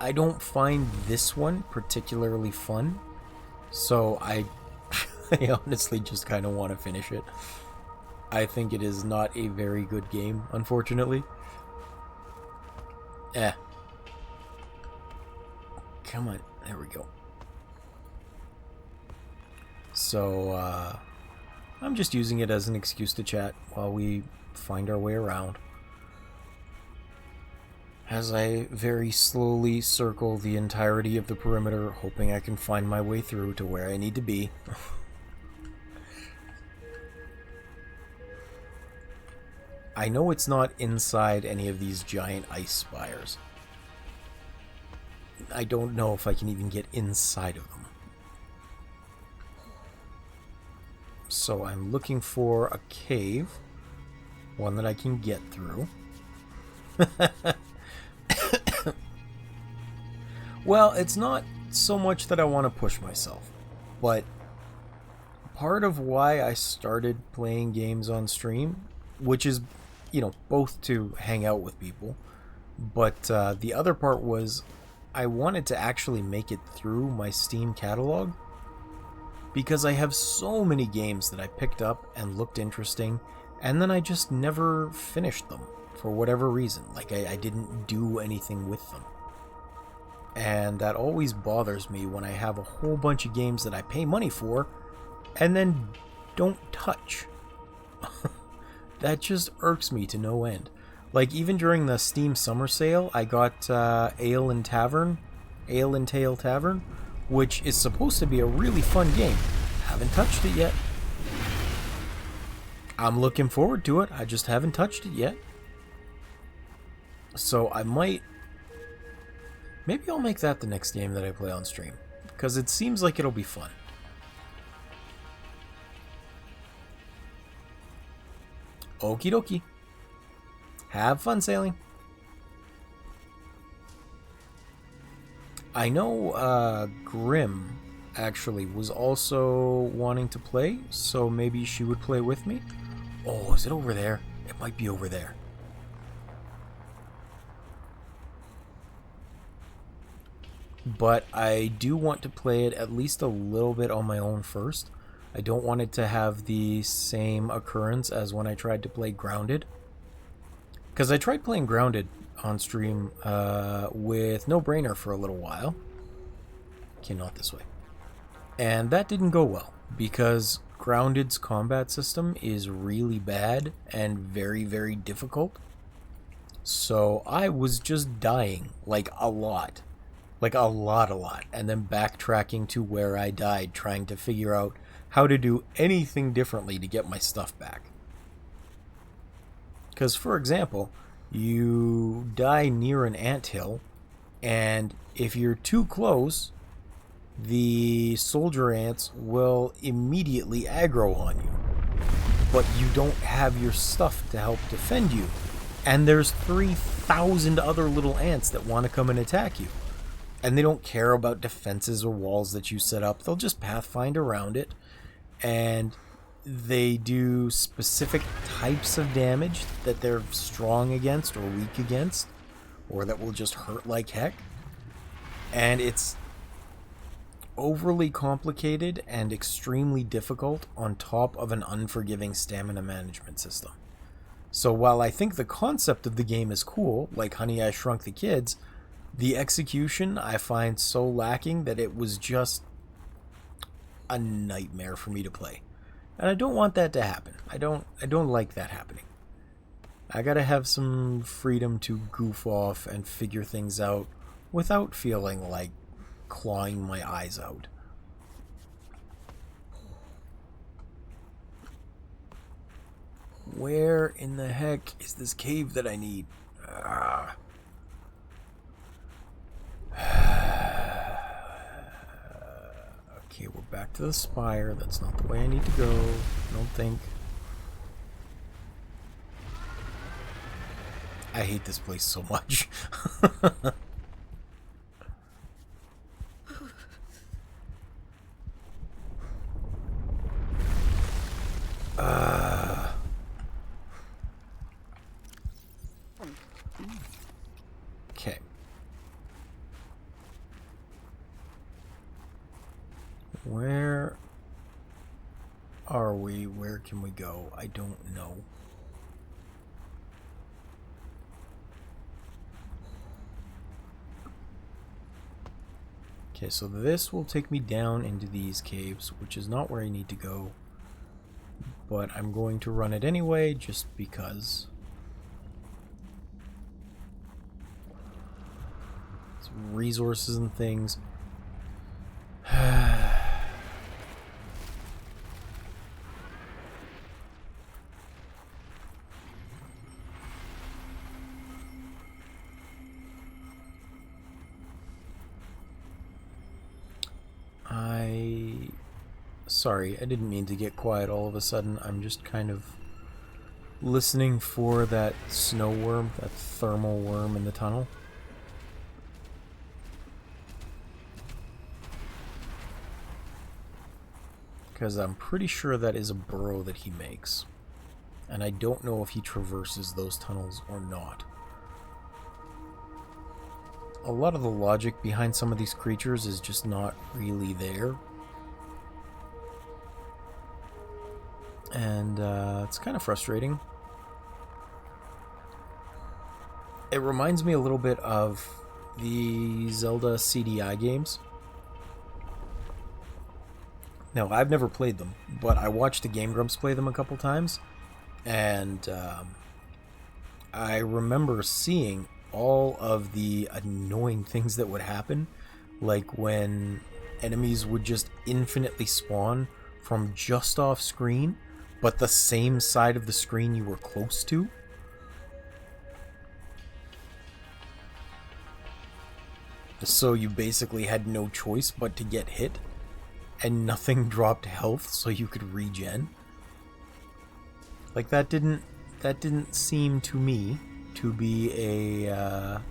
I don't find this one particularly fun, so I honestly just kind of want to finish it. I think it is not a very good game, unfortunately. Come on, there we go. So, I'm just using it as an excuse to chat while we find our way around. As I very slowly circle the entirety of the perimeter, hoping I can find my way through to where I need to be. I know it's not inside any of these giant ice spires. I don't know if I can even get inside of them. So I'm looking for a cave, one that I can get through. Well, it's not so much that I want to push myself, but part of why I started playing games on stream, which is, you know, both to hang out with people, but the other part was I wanted to actually make it through my Steam catalog, because I have so many games that I picked up and looked interesting, and then I just never finished them for whatever reason. Like, I didn't do anything with them. And that always bothers me when I have a whole bunch of games that I pay money for and then don't touch. That just irks me to no end. Like, even during the Steam summer sale, I got Ale and Tail Tavern, which is supposed to be a really fun game. Haven't touched it yet. I'm looking forward to it. I just haven't touched it yet. So I might... Maybe I'll make that the next game that I play on stream, because it seems like it'll be fun. Okie dokie. Have fun sailing. I know Grim actually was also wanting to play, so maybe she would play with me. Oh, is it over there? It might be over there. But I do want to play it at least a little bit on my own first. I don't want it to have the same occurrence as when I tried to play Grounded. Because I tried playing Grounded on stream with No Brainer for a little while. Okay, not this way. And that didn't go well, because Grounded's combat system is really bad and very, very difficult. So I was just dying, like a lot. Like a lot, and then backtracking to where I died, trying to figure out how to do anything differently to get my stuff back. Because, for example, you die near an anthill, and if you're too close, the soldier ants will immediately aggro on you. But you don't have your stuff to help defend you. And there's 3,000 other little ants that want to come and attack you. And they don't care about defenses or walls that you set up. They'll just pathfind around it. And they do specific types of damage that they're strong against or weak against, or that will just hurt like heck. And it's overly complicated and extremely difficult on top of an unforgiving stamina management system. So while I think the concept of the game is cool, like Honey, I Shrunk the Kids, the execution I find so lacking that it was just a nightmare for me to play. And I don't want that to happen. I don't like that happening. I gotta have some freedom to goof off and figure things out without feeling like clawing my eyes out. Where in the heck is this cave that I need? Ah. Okay, we're back to the spire. That's not the way I need to go. I don't think. I hate this place so much. Okay. Where are we? Where can we go? I don't know. Okay, so this will take me down into these caves, which is not where I need to go. But I'm going to run it anyway, just because. It's resources and things. Sorry, I didn't mean to get quiet all of a sudden. I'm just kind of listening for that snow worm, that thermal worm in the tunnel. Because I'm pretty sure that is a burrow that he makes. And I don't know if he traverses those tunnels or not. A lot of the logic behind some of these creatures is just not really there. And it's kind of frustrating. It reminds me a little bit of the Zelda CDI games. Now, I've never played them, but I watched the Game Grumps play them a couple times, and I remember seeing all of the annoying things that would happen, like when enemies would just infinitely spawn from just off screen, but the same side of the screen you were close to. So you basically had no choice but to get hit, and nothing dropped health so you could regen. Like, that didn't seem to me to be a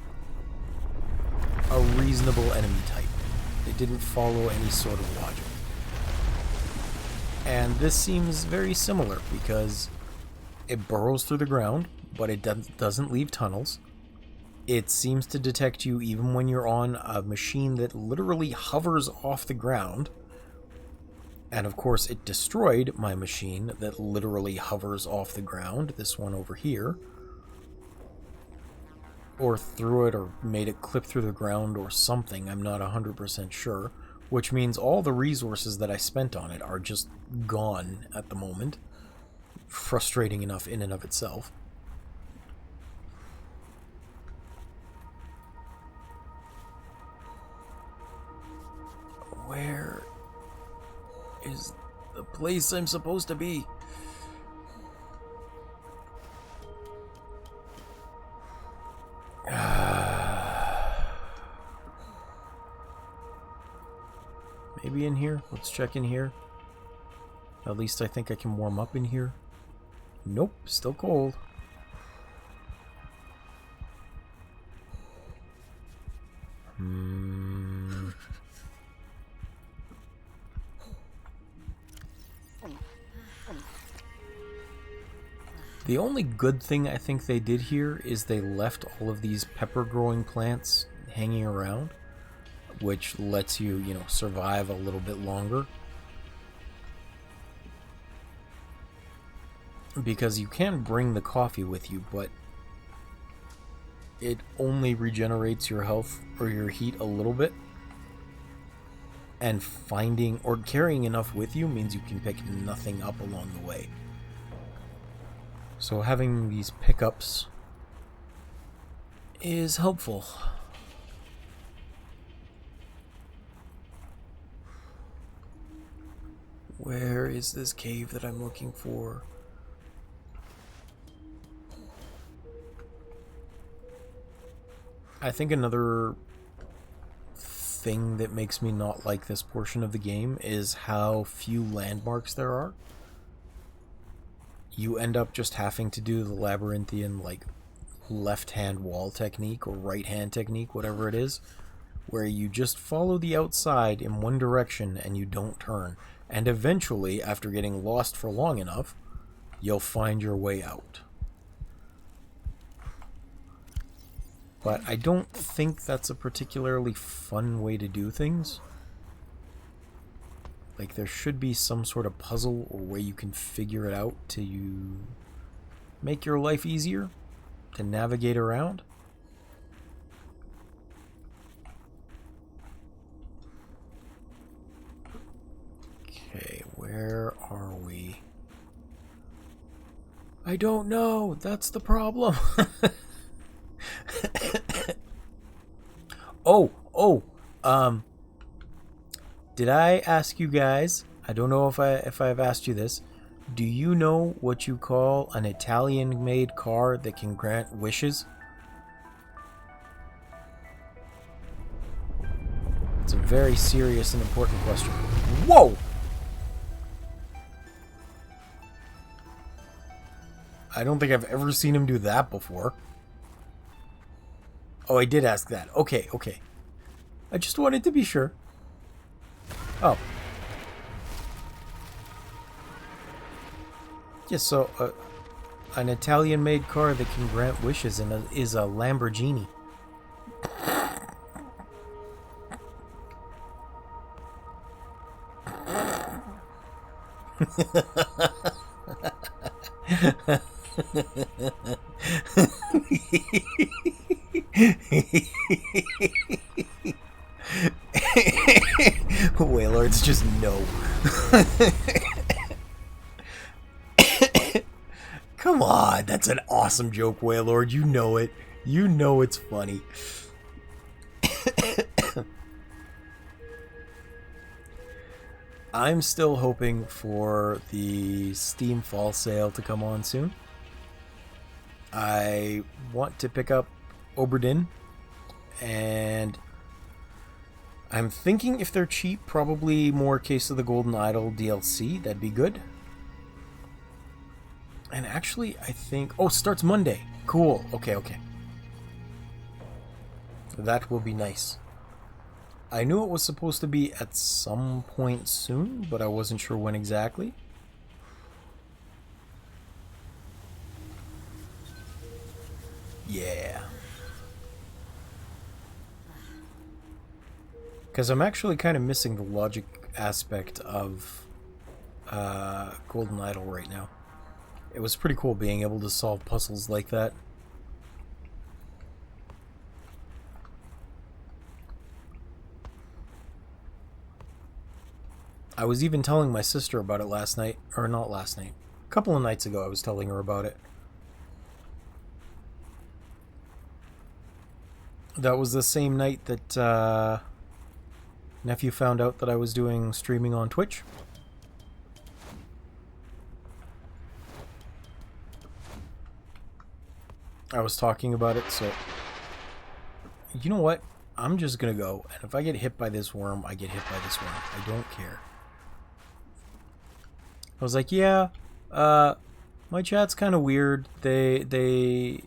reasonable enemy type. It didn't follow any sort of logic. And this seems very similar because it burrows through the ground, but it doesn't leave tunnels. It seems to detect you even when you're on a machine that literally hovers off the ground. And of course, it destroyed my machine that literally hovers off the ground, this one over here. Or threw it, or made it clip through the ground, or something, I'm not 100% sure. Which means all the resources that I spent on it are just gone at the moment. Frustrating enough in and of itself. Where is the place I'm supposed to be? Maybe in here? Let's check in here. At least I think I can warm up in here. Nope, still cold. The only good thing I think they did here is they left all of these pepper growing plants hanging around, which lets you, survive a little bit longer. Because you can bring the coffee with you, but it only regenerates your health or your heat a little bit. And finding or carrying enough with you means you can pick nothing up along the way. So having these pickups is helpful. Where is this cave that I'm looking for? I think another thing that makes me not like this portion of the game is how few landmarks there are. You end up just having to do the labyrinthian, like, left-hand wall technique or right-hand technique, whatever it is, where you just follow the outside in one direction and you don't turn. And eventually, after getting lost for long enough, you'll find your way out. But I don't think that's a particularly fun way to do things. Like, there should be some sort of puzzle or way you can figure it out to make your life easier to navigate around. Okay, where are we? I don't know. That's the problem. Did I ask you guys? I don't know if I've asked you this. Do you know what you call an Italian-made car that can grant wishes? It's a very serious and important question. Whoa! I don't think I've ever seen him do that before. Oh, I did ask that. Okay, okay. I just wanted to be sure. Oh. Yes, so an Italian-made car that can grant wishes is a Lamborghini. Wailord's just no. Come on, that's an awesome joke, Wailord. You know it. You know it's funny. I'm still hoping for the Steam Fall Sale to come on soon. I want to pick up Oberdin, and I'm thinking if they're cheap, probably more Case of the Golden Idol DLC. That'd be good. And actually, I think... Oh, starts Monday. Cool. Okay, okay. That will be nice. I knew it was supposed to be at some point soon, but I wasn't sure when exactly. Yeah. Because I'm actually kind of missing the logic aspect of Golden Idol right now. It was pretty cool being able to solve puzzles like that. I was even telling my sister about it last night, or not last night. A couple of nights ago I was telling her about it. That was the same night that nephew found out that I was doing streaming on Twitch. I was talking about it, so... You know what? I'm just gonna go, and if I get hit by this worm, I get hit by this worm. I don't care. I was like, yeah, my chat's kind of weird. They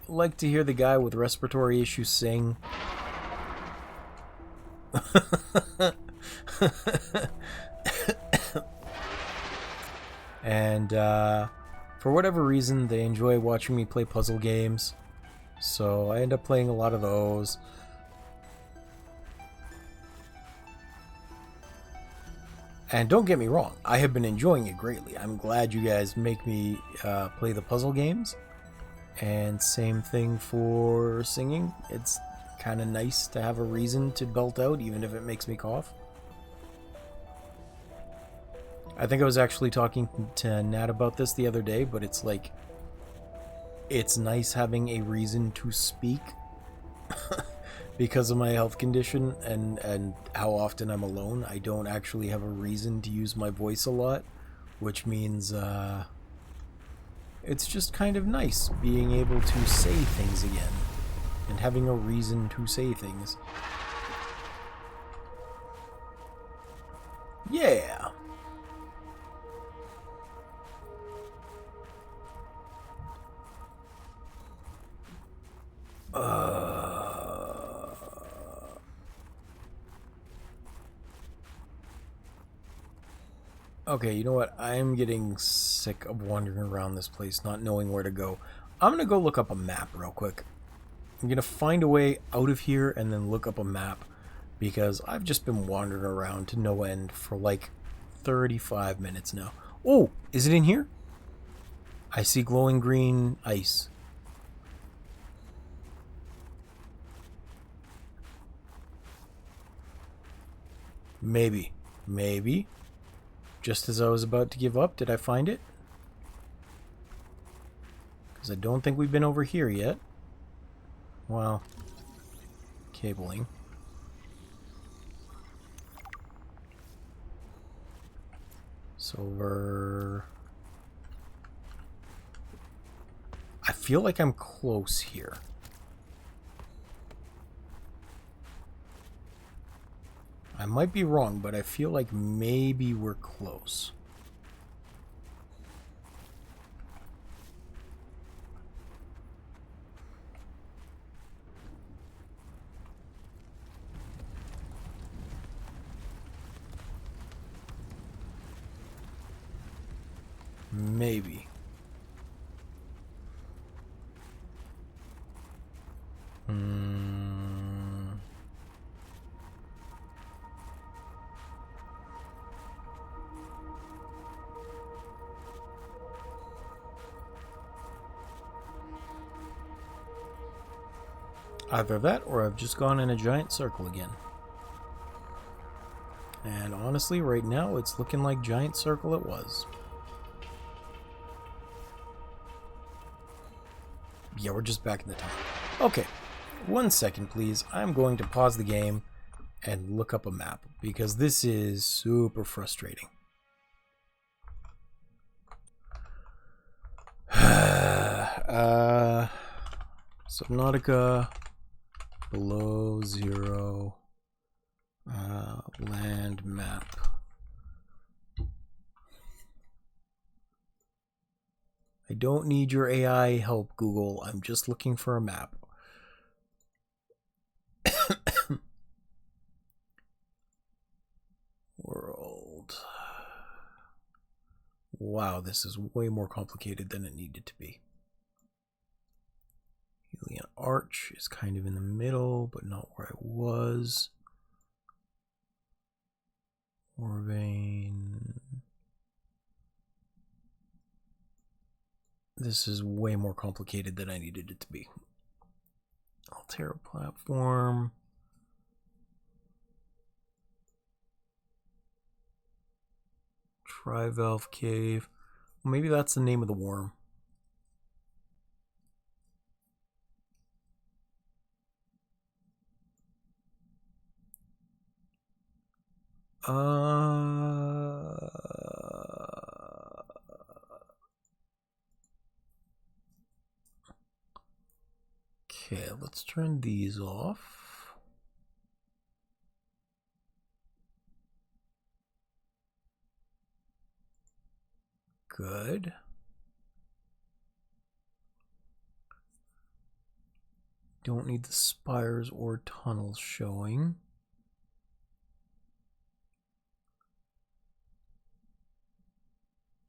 like to hear the guy with respiratory issues sing. And for whatever reason, they enjoy watching me play puzzle games. So I end up playing a lot of those. And don't get me wrong, I have been enjoying it greatly. I'm glad you guys make me play the puzzle games. And same thing for singing. It's kind of nice to have a reason to belt out, even if it makes me cough. I think I was actually talking to Nat about this the other day, but it's like, it's nice having a reason to speak because of my health condition and how often I'm alone. I don't actually have a reason to use my voice a lot, which means it's just kind of nice being able to say things again. and having a reason to say things. Yeah! Okay, you know what? I'm getting sick of wandering around this place, not knowing where to go. I'm gonna go look up a map real quick. I'm gonna find a way out of here and then look up a map, because I've just been wandering around to no end for like 35 minutes now. Oh, is it in here? I see glowing green ice. Maybe. Maybe. Just as I was about to give up, did I find it? Because I don't think we've been over here yet. Well, cabling. Silver. I feel like I'm close here. I might be wrong, but I feel like maybe we're close. Maybe. Either that, or I've just gone in a giant circle again. And honestly, right now, it's looking like giant circle it was. Yeah, we're just back in the time. Okay, 1 second, please. I'm going to pause the game and look up a map, because this is super frustrating. Subnautica, below zero, land map. I don't need your AI help, Google. I'm just looking for a map. World. Wow, this is way more complicated than it needed to be. Helian Arch is kind of in the middle, but not where I was. Orvane. This is way more complicated than I needed it to be. Altera platform. Trivalve cave. Well, maybe that's the name of the worm. Okay, let's turn these off. Good. Don't need the spires or tunnels showing.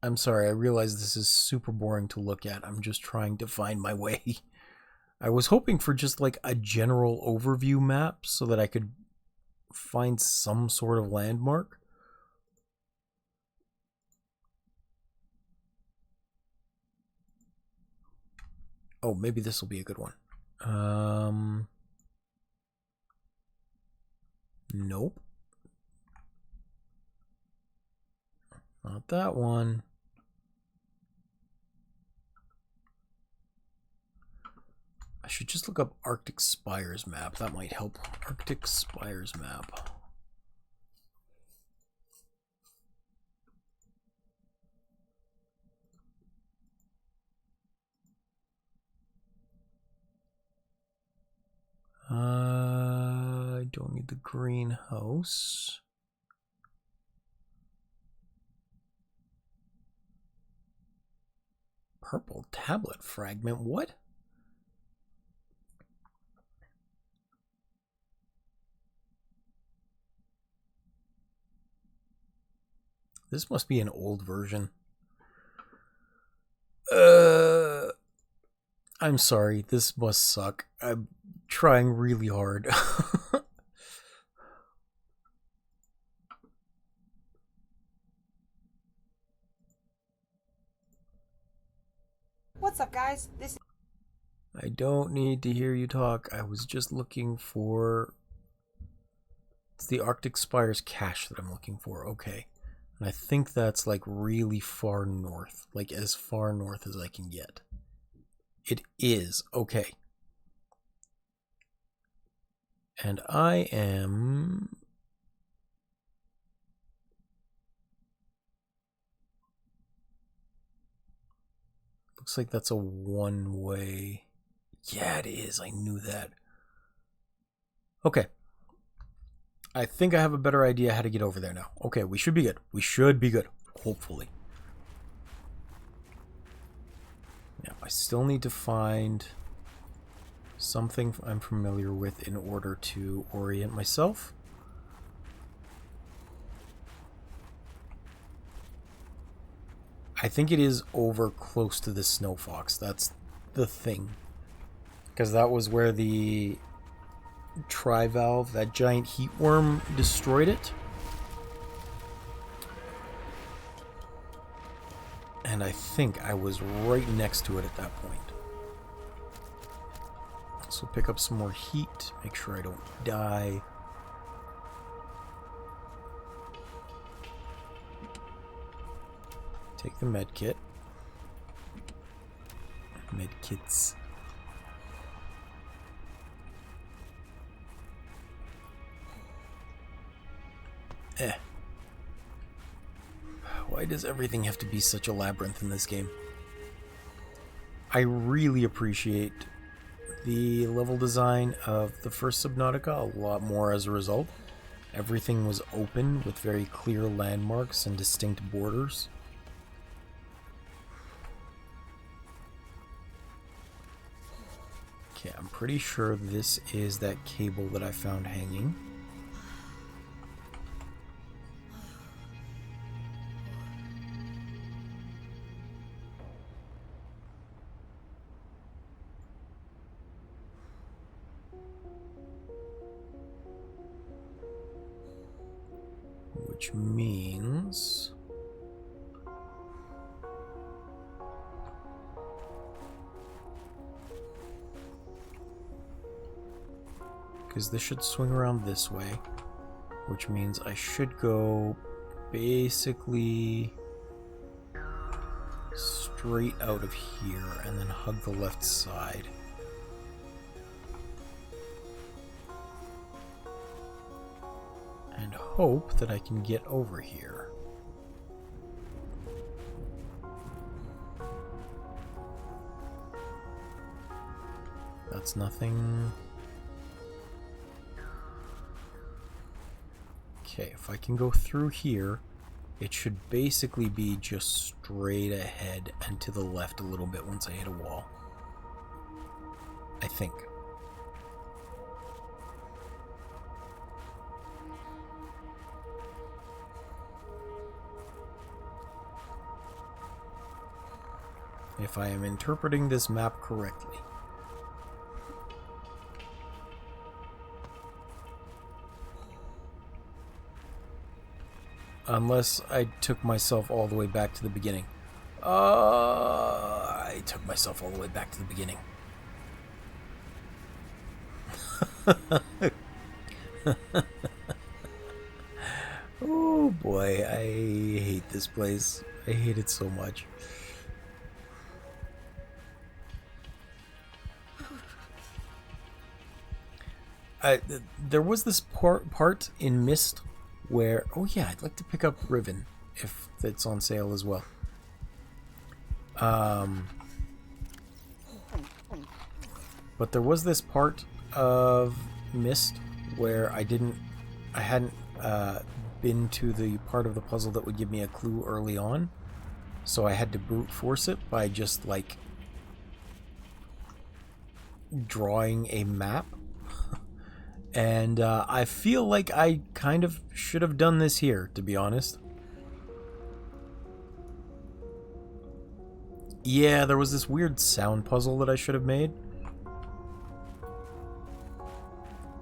I'm sorry, I realize this is super boring to look at. I'm just trying to find my way. I was hoping for just like a general overview map so that I could find some sort of landmark. Oh, maybe this will be a good one. Nope. Not that one. I should just look up Arctic Spires map. That might help. Arctic Spires map. I don't need the greenhouse. Purple tablet fragment, what? This must be an old version. I'm sorry, this must suck. I'm trying really hard. What's up, guys? I don't need to hear you talk. I was just looking for... It's the Arctic Spire's cache that I'm looking for. Okay. And I think that's like really far north. Like as far north as I can get. It is. Okay. And I am... Looks like that's a one-way. Yeah, it is. I knew that. Okay. I think I have a better idea how to get over there now. Okay, we should be good. We should be good. Hopefully. Now, I still need to find something I'm familiar with in order to orient myself. I think it is over close to the snow fox. That's the thing. Because that was where the trivalve, that giant heat worm, destroyed it. And I think I was right next to it at that point. So pick up some more heat, make sure I don't die. Take the med kit. Med kits. Why does everything have to be such a labyrinth in this game? I really appreciate the level design of the first Subnautica a lot more as a result. Everything was open with very clear landmarks and distinct borders. Okay, I'm pretty sure this is that cable that I found hanging. Which means... because this should swing around this way, which means I should go basically straight out of here and then hug the left side. And hope that I can get over here. That's nothing. Okay, if I can go through here, it should basically be just straight ahead and to the left a little bit once I hit a wall. I think. If I am interpreting this map correctly. Unless I took myself all the way back to the beginning. I took myself all the way back to the beginning. Oh boy, I hate this place. I hate it so much. There was this part in Myst where... Oh yeah, I'd like to pick up Riven if it's on sale as well. But there was this part of missed where I hadn't been to the part of the puzzle that would give me a clue early on, so I had to brute force it by just like drawing a map. And I feel like I kind of should have done this here, to be honest. Yeah, there was this weird sound puzzle that I should have made.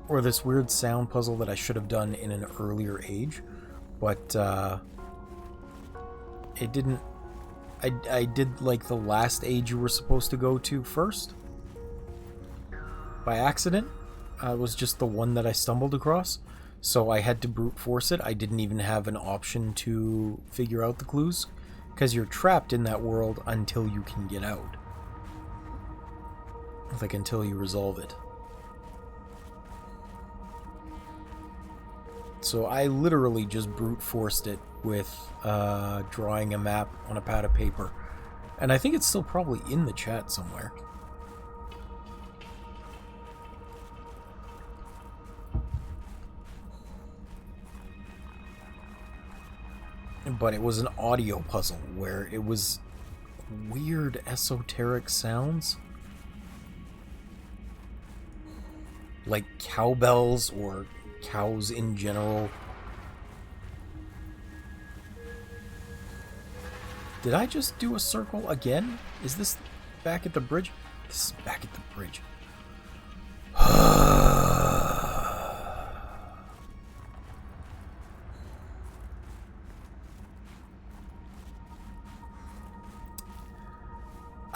Or this weird sound puzzle that I should have done in an earlier age. But it didn't... I did like the last age you were supposed to go to first. By accident. It was just the one that I stumbled across. So I had to brute force it. I didn't even have an option to figure out the clues. Because you're trapped in that world until you can get out. Like, until you resolve it. So I literally just brute forced it with drawing a map on a pad of paper. And I think it's still probably in the chat somewhere. But it was an audio puzzle where it was weird esoteric sounds. Like cowbells or cows in general. Did I just do a circle again? Is this back at the bridge? This is back at the bridge.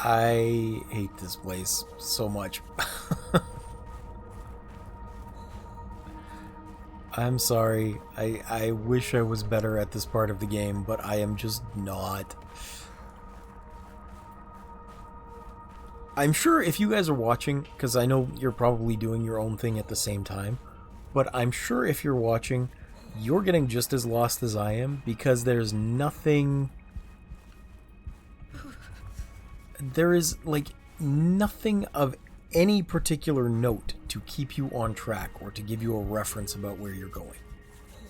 I hate this place so much. I'm sorry. I wish I was better at this part of the game, but I am just not. I'm sure if you guys are watching, because I know you're probably doing your own thing at the same time, but I'm sure if you're watching, you're getting just as lost as I am, because there's nothing... There is, like, nothing of any particular note to keep you on track or to give you a reference about where you're going.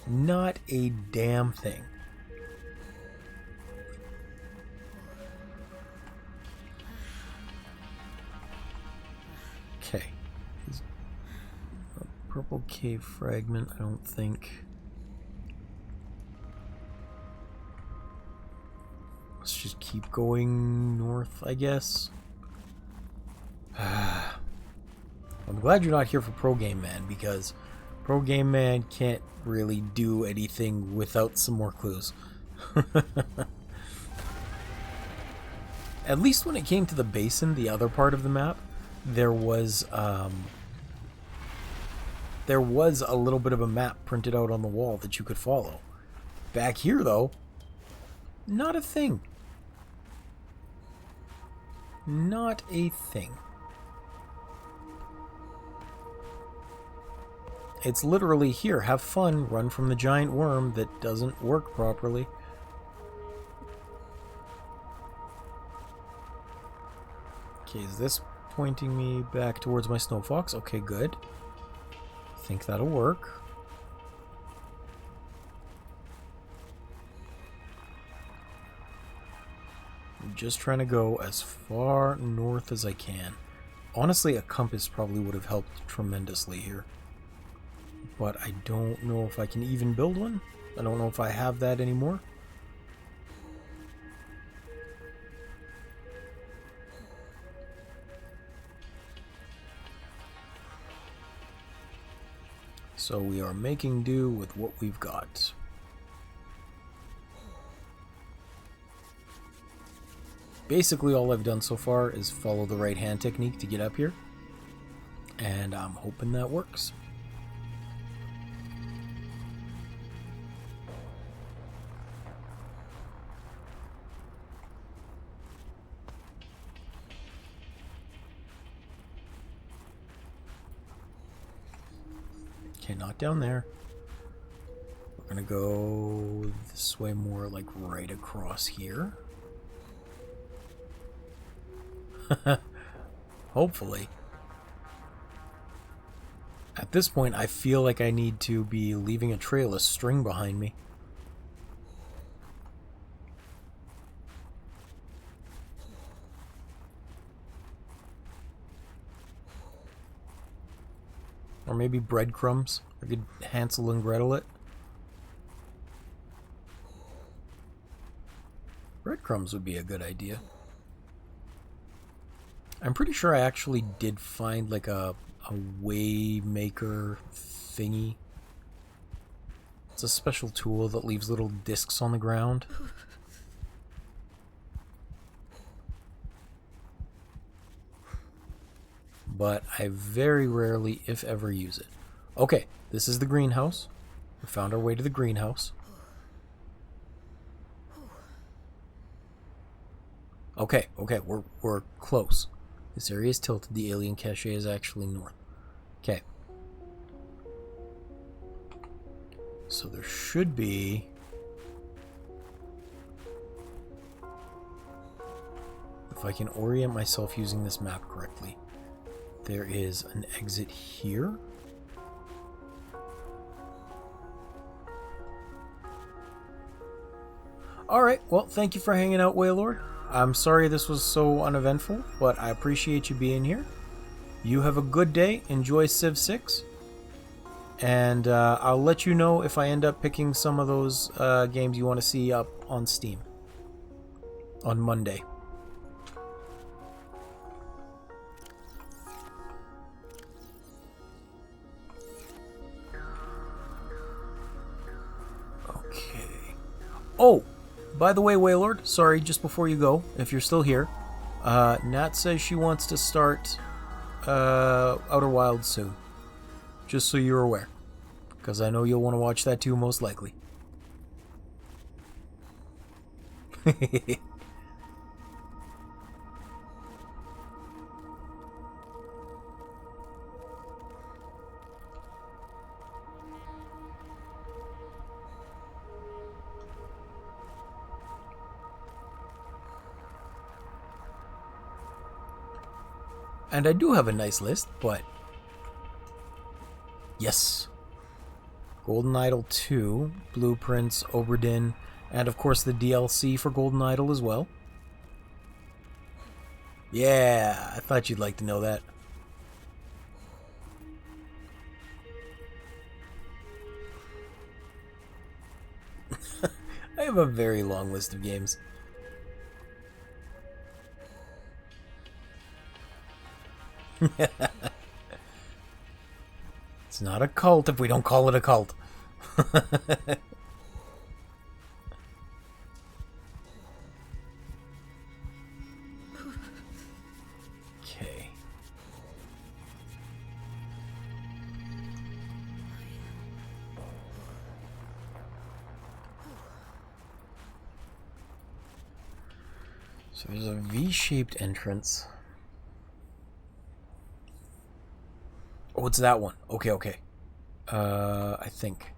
Not a damn thing. Okay. A purple cave fragment, I don't think. Let's just keep going north, I guess. I'm glad you're not here for Pro Game Man, because Pro Game Man can't really do anything without some more clues. At least when it came to the basin, the other part of the map, there was a little bit of a map printed out on the wall that you could follow. Back here, though, not a thing. Not a thing. It's literally here, have fun, run from the giant worm that doesn't work properly. Okay, is this pointing me back towards my snow fox? Okay, good. I think that'll work. I'm just trying to go as far north as I can. Honestly, a compass probably would have helped tremendously here. But I don't know if I can even build one. I don't know if I have that anymore. So we are making do with what we've got. Basically all I've done so far is follow the right hand technique to get up here. And I'm hoping that works. Okay, not down there. We're gonna go this way, more like right across here. Hopefully. At this point, I feel like I need to be leaving a trail of string behind me. Or maybe breadcrumbs. I could Hansel and Gretel it. Breadcrumbs would be a good idea. I'm pretty sure I actually did find like a waymaker thingy. It's a special tool that leaves little discs on the ground. But I very rarely, if ever, use it. Okay, this is the greenhouse. We found our way to the greenhouse. Okay, we're close. This area is tilted. The alien cache is actually north. Okay. So there should be... If I can orient myself using this map correctly, there is an exit here. Alright, well, thank you for hanging out, Waylord. I'm sorry this was so uneventful, but I appreciate you being here. You have a good day. Enjoy Civ 6. And I'll let you know if I end up picking some of those games you want to see up on Steam on Monday. Okay. Oh! By the way, Waylord, sorry, just before you go, if you're still here, Nat says she wants to start Outer Wilds soon. Just so you're aware. Because I know you'll want to watch that too, most likely. And I do have a nice list, but... Yes. Golden Idol 2, Blueprints, Oberdin, and of course the DLC for Golden Idol as well. Yeah, I thought you'd like to know that. I have a very long list of games. It's not a cult if we don't call it a cult. Okay. So there's a V-shaped entrance. Oh, it's that one. Okay. I think.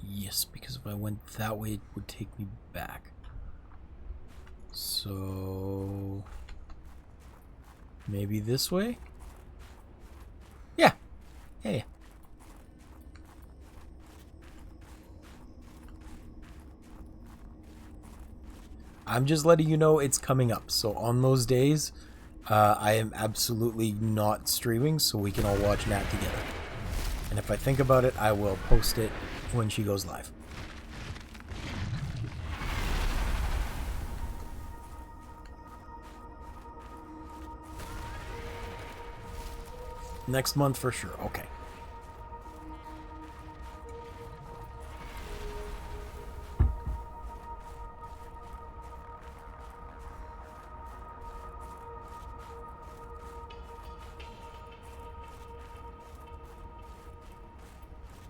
Yes, because if I went that way, it would take me back. So... maybe this way? Yeah. Yeah. I'm just letting you know it's coming up. So on those days, I am absolutely not streaming, so we can all watch Nat together. And if I think about it, I will post it when she goes live. Next month for sure. Okay.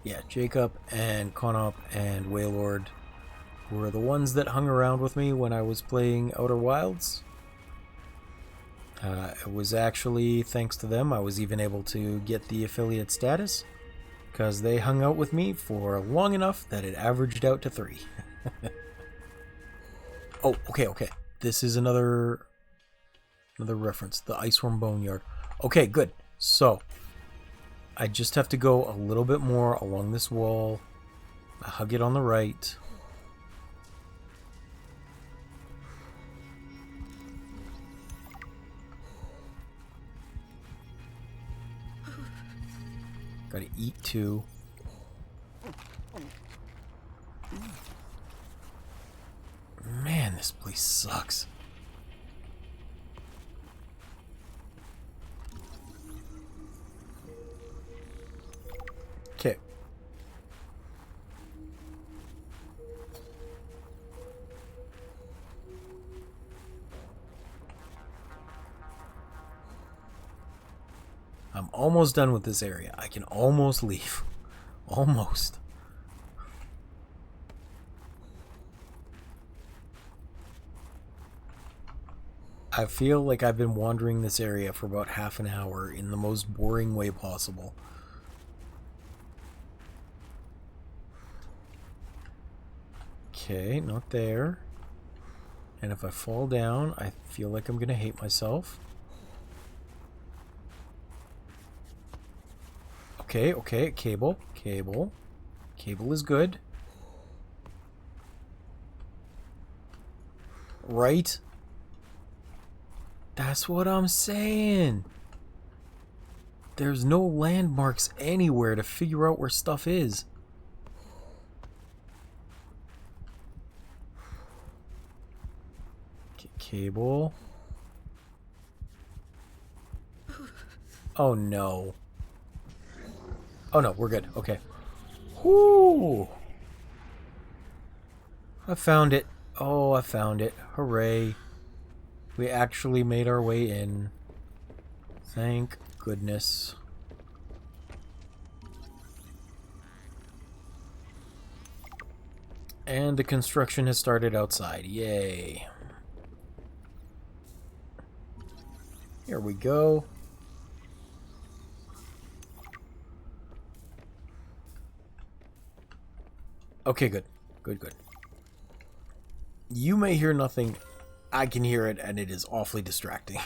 Yeah, Jacob and Conop and Waylord were the ones that hung around with me when I was playing Outer Wilds. It was actually thanks to them I was even able to get the affiliate status, because they hung out with me for long enough that it averaged out to 3. Oh, okay. this is another reference. The Iceworm Boneyard. Okay, good. So, I just have to go a little bit more along this wall. I hug it on the right. Gotta eat too. Man, this place sucks. Okay. I'm almost done with this area. I can almost leave. Almost. I feel like I've been wandering this area for about half an hour in the most boring way possible. Okay, not there. And if I fall down, I feel like I'm gonna hate myself. Okay, okay, cable. Cable is good. Right? That's what I'm saying. There's no landmarks anywhere to figure out where stuff is. Cable. Oh no. Oh no, we're good. Okay. Whoo! I found it. Oh, I found it. Hooray. We actually made our way in. Thank goodness. And the construction has started outside. Yay. Here we go. Okay, good. Good, good. You may hear nothing. I can hear it, and it is awfully distracting.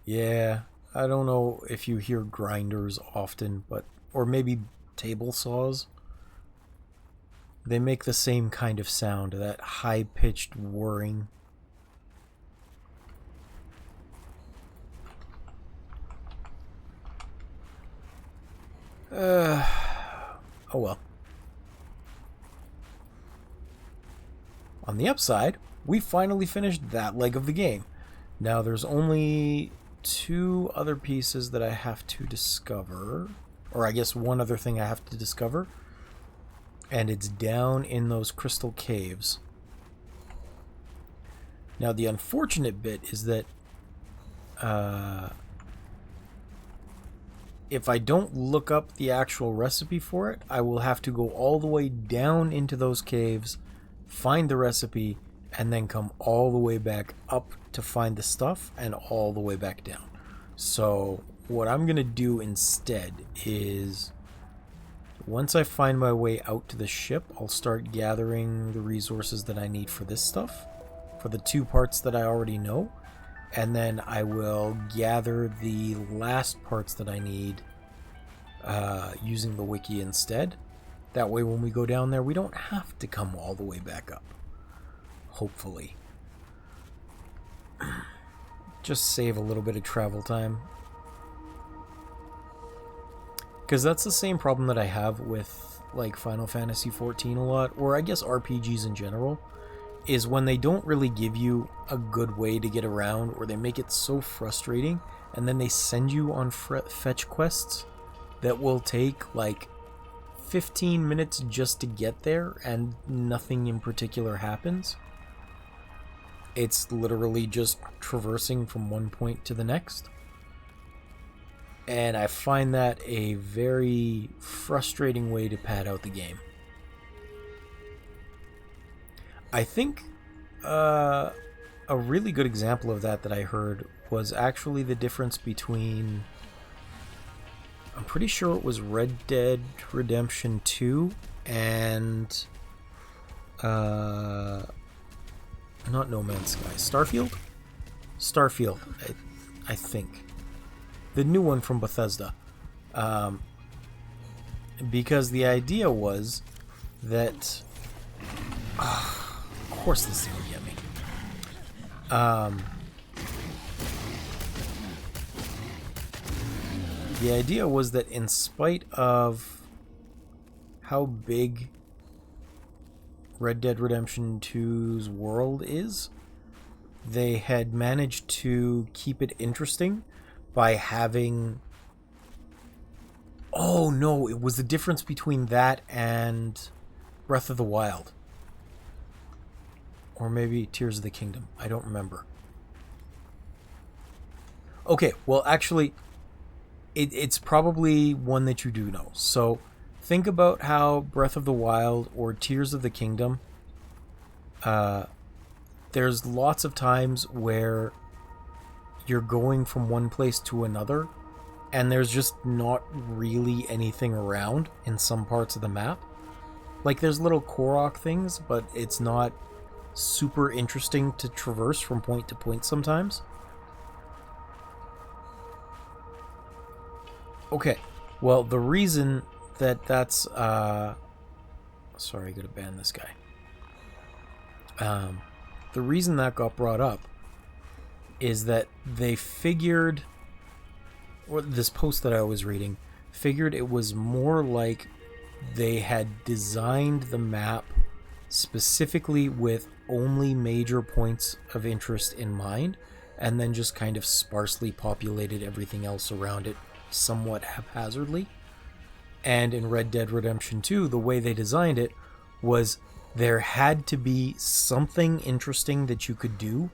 Yeah, I don't know if you hear grinders often, but or maybe table saws. They make the same kind of sound, that high-pitched whirring. Oh well. On the upside, we finally finished that leg of the game. Now there's only 2 other pieces that I have to discover. Or I guess one other thing I have to discover. And it's down in those crystal caves. Now the unfortunate bit is that if I don't look up the actual recipe for it, I will have to go all the way down into those caves, find the recipe, and then come all the way back up to find the stuff, and all the way back down. So what I'm going to do instead is, once I find my way out to the ship, I'll start gathering the resources that I need for this stuff, for the 2 parts that I already know. And then I will gather the last parts that I need using the wiki instead. That way when we go down there, we don't have to come all the way back up. Hopefully. Just save a little bit of travel time. Because that's the same problem that I have with like Final Fantasy XIV a lot, or I guess RPGs in general, is when they don't really give you a good way to get around, or they make it so frustrating, and then they send you on fetch quests that will take like 15 minutes just to get there, and nothing in particular happens. It's literally just traversing from one point to the next. And I find that a very frustrating way to pad out the game. I think a really good example of that I heard was actually the difference between... I'm pretty sure it was Red Dead Redemption 2 and... not No Man's Sky. Starfield? Starfield, I think. The new one from Bethesda. Because the idea was that... of course this thing will get me. The idea was that in spite of how big Red Dead Redemption 2's world is, they had managed to keep it interesting by having... Oh no, it was the difference between that and Breath of the Wild. Or maybe Tears of the Kingdom. I don't remember. Okay, well actually, it's probably one that you do know. So think about how Breath of the Wild or Tears of the Kingdom, there's lots of times where you're going from one place to another and there's just not really anything around in some parts of the map. Like there's little Korok things, but it's not super interesting to traverse from point to point sometimes. Okay, well, the reason that's... sorry, I gotta ban this guy. The reason that got brought up is that they figured... Or this post that I was reading figured it was more like they had designed the map specifically with only major points of interest in mind, and then just kind of sparsely populated everything else around it somewhat haphazardly. And in Red Dead Redemption 2, the way they designed it was there had to be something interesting that you could do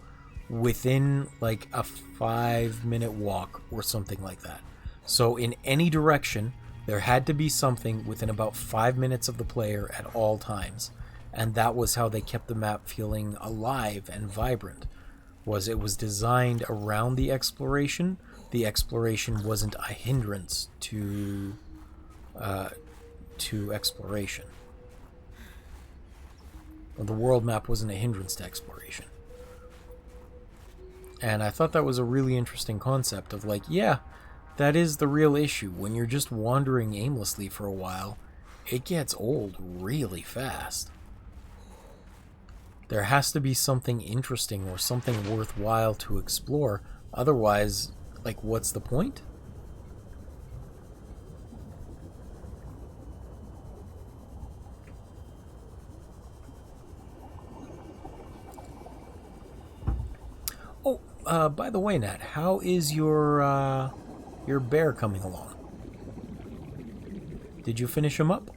within like a 5-minute walk or something like that. So in any direction, there had to be something within about 5 minutes of the player at all times. And that was how they kept the map feeling alive and vibrant. It was designed around the exploration. The exploration wasn't a hindrance to exploration. Well, the world map wasn't a hindrance to exploration. And I thought that was a really interesting concept of like, yeah, that is the real issue. When you're just wandering aimlessly for a while, it gets old really fast. There has to be something interesting or something worthwhile to explore. Otherwise, like, what's the point? Oh, by the way, Nat, how is your bear coming along? Did you finish him up?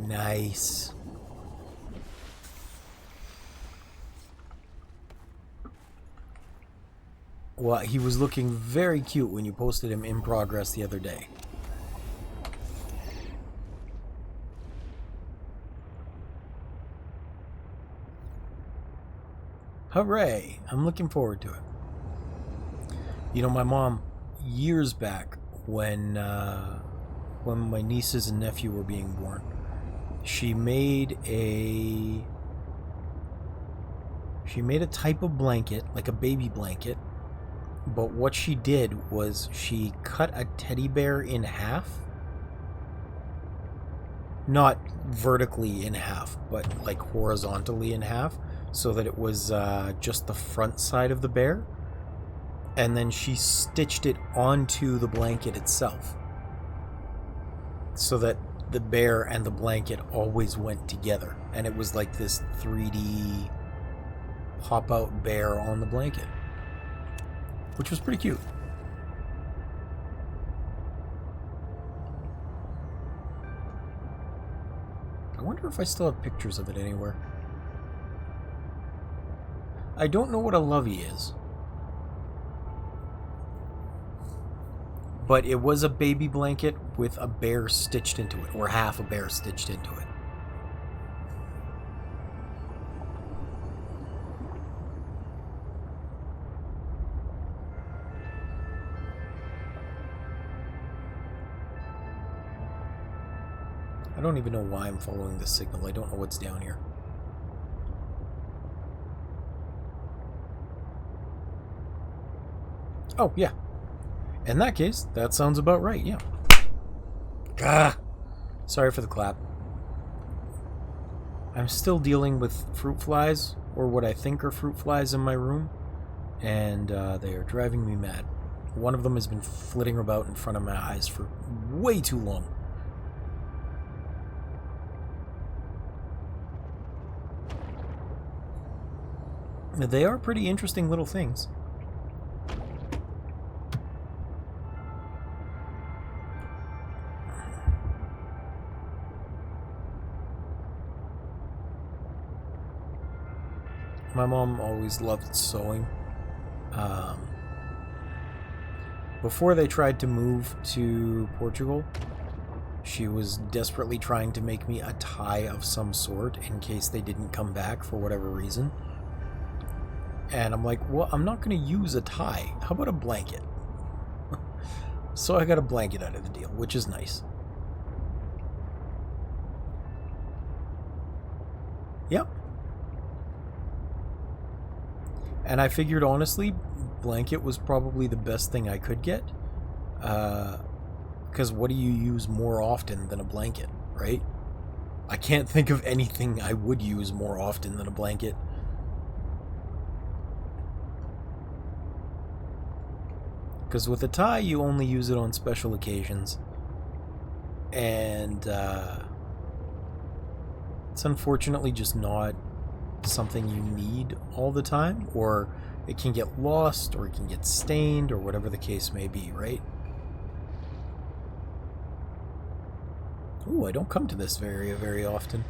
Nice. Well, he was looking very cute when you posted him in progress the other day. Hooray! I'm looking forward to it. You know, my mom, years back, when my nieces and nephew were being born, she made a type of blanket, like a baby blanket, but what she did was she cut a teddy bear in half. Not vertically in half, but like horizontally in half, so that it was just the front side of the bear. And then she stitched it onto the blanket itself, so that the bear and the blanket always went together, and it was like this 3D pop-out bear on the blanket, which was pretty cute. I wonder if I still have pictures of it anywhere. I don't know what a lovey is. But it was a baby blanket with a bear stitched into it, or half a bear stitched into it. I don't even know why I'm following this signal. I don't know what's down here. Oh, yeah. In that case, that sounds about right, yeah. Ah! Sorry for the clap. I'm still dealing with fruit flies, or what I think are fruit flies in my room, and they are driving me mad. One of them has been flitting about in front of my eyes for way too long. They are pretty interesting little things. My mom always loved sewing. Before they tried to move to Portugal, she was desperately trying to make me a tie of some sort in case they didn't come back for whatever reason. And I'm like, well, I'm not going to use a tie. How about a blanket? So I got a blanket out of the deal, which is nice. Yep. And I figured, honestly, blanket was probably the best thing I could get. Because what do you use more often than a blanket, right? I can't think of anything I would use more often than a blanket. Because with a tie, you only use it on special occasions. And it's unfortunately just not something you need all the time, or it can get lost, or it can get stained, or whatever the case may be, right? Ooh, I don't come to this area very often.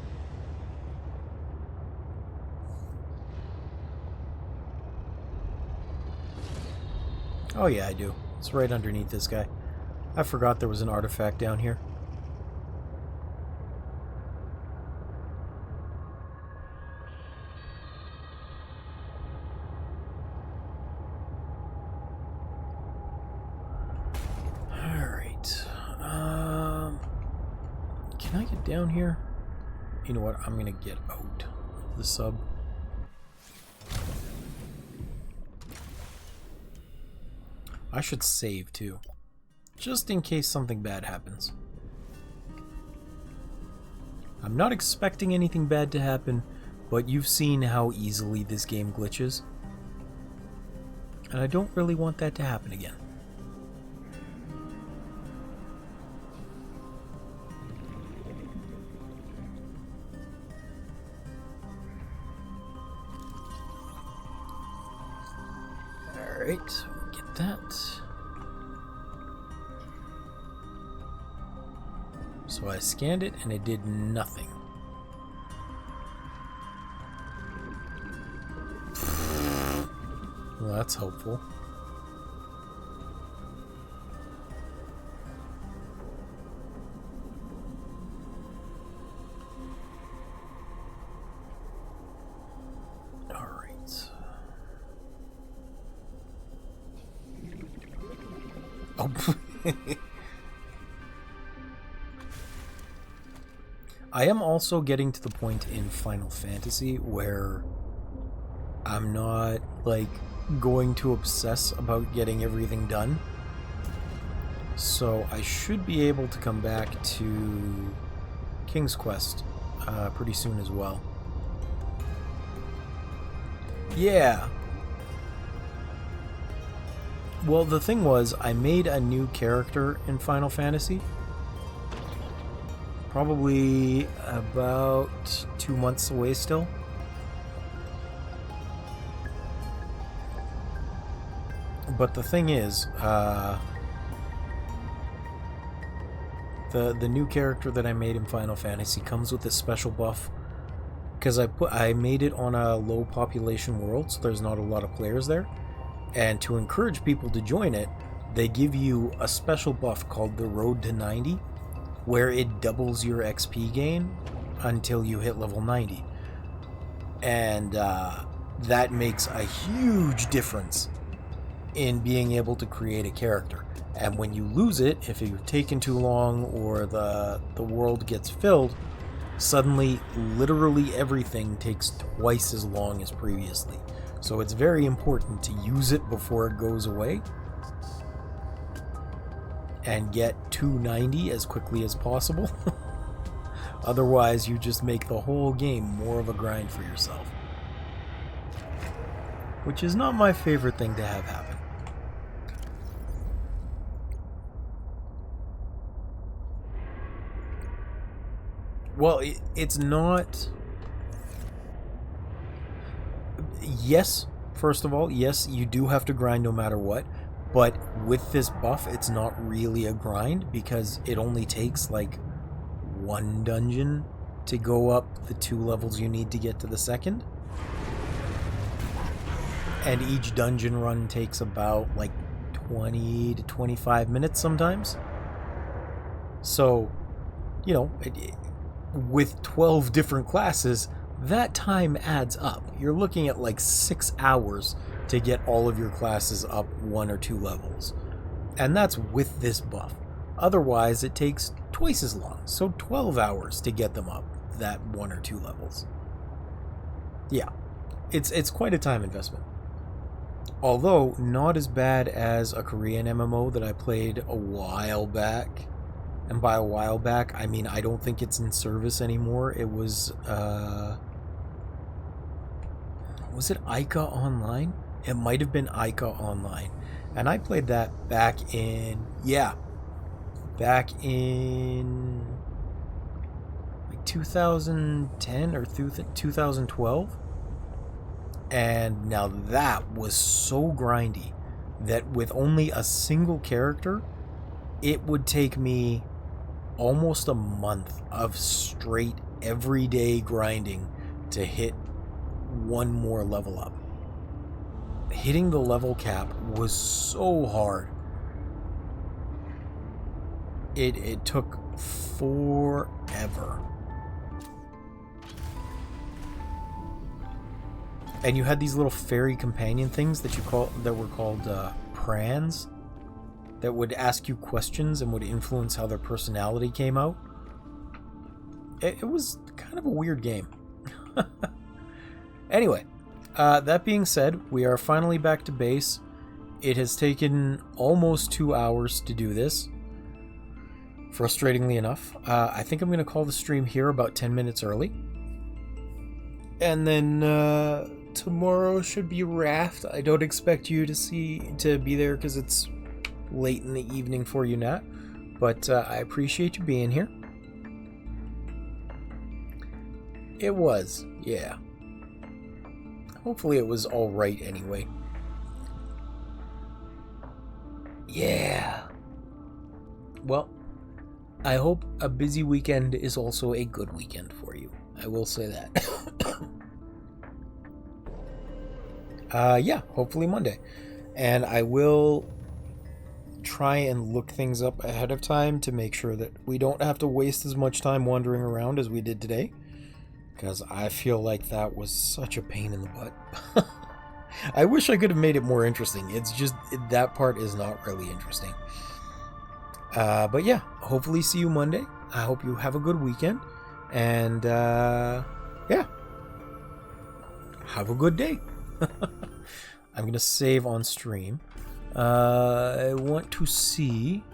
Oh yeah, I do. It's right underneath this guy. I forgot there was an artifact down here. Alright. Can I get down here? You know what? I'm gonna get out of the sub. I should save too, just in case something bad happens. I'm not expecting anything bad to happen, but you've seen how easily this game glitches, and I don't really want that to happen again. Alright. That. So I scanned it and it did nothing. Well, that's helpful. I am also getting to the point in Final Fantasy where I'm not, like, going to obsess about getting everything done. So I should be able to come back to King's Quest pretty soon as well. Yeah. Well, the thing was, I made a new character in Final Fantasy. Probably about 2 months away still. But the thing is, the new character that I made in Final Fantasy comes with this special buff because I made it on a low population world, so there's not a lot of players there. And to encourage people to join it, they give you a special buff called the Road to 90, where it doubles your XP gain until you hit level 90. And that makes a huge difference in being able to create a character. And when you lose it, if you've taken too long or the world gets filled, suddenly literally everything takes twice as long as previously. So it's very important to use it before it goes away and get to 90 as quickly as possible. Otherwise, you just make the whole game more of a grind for yourself, which is not my favorite thing to have happen. Well, it's not... Yes, first of all, yes, you do have to grind no matter what, but with this buff, it's not really a grind because it only takes like one dungeon to go up the 2 levels you need to get to the second. And each dungeon run takes about like 20 to 25 minutes sometimes. So, you know, with 12 different classes, that time adds up. You're looking at like 6 hours to get all of your classes up 1 or 2 levels. And that's with this buff. Otherwise, it takes twice as long, so 12 hours to get them up that 1 or 2 levels. Yeah, it's quite a time investment. Although, not as bad as a Korean MMO that I played a while back. And by a while back, I mean I don't think it's in service anymore. It was it Ica Online? It might have been Ica Online. And I played that back in like 2010 or 2012. And now that was so grindy that with only a single character, it would take me almost a month of straight everyday grinding to hit one more level up. Hitting the level cap was so hard. It took forever. And you had these little fairy companion things that were called prans, that would ask you questions and would influence how their personality came out. It was kind of a weird game. Anyway, that being said, we are finally back to base. It has taken almost 2 hours to do this, frustratingly enough. I think I'm going to call the stream here about 10 minutes early. And then tomorrow should be Raft. I don't expect you to be there because it's late in the evening for you, Nat. But I appreciate you being here. It was, yeah. Hopefully it was alright anyway. Yeah. Well, I hope a busy weekend is also a good weekend for you. I will say that. Yeah, hopefully Monday. And I will try and look things up ahead of time to make sure that we don't have to waste as much time wandering around as we did today. Because I feel like that was such a pain in the butt. I wish I could have made it more interesting. It's just, that part is not really interesting. But yeah, hopefully see you Monday. I hope you have a good weekend. And yeah, have a good day. I'm going to save on stream. I want to see.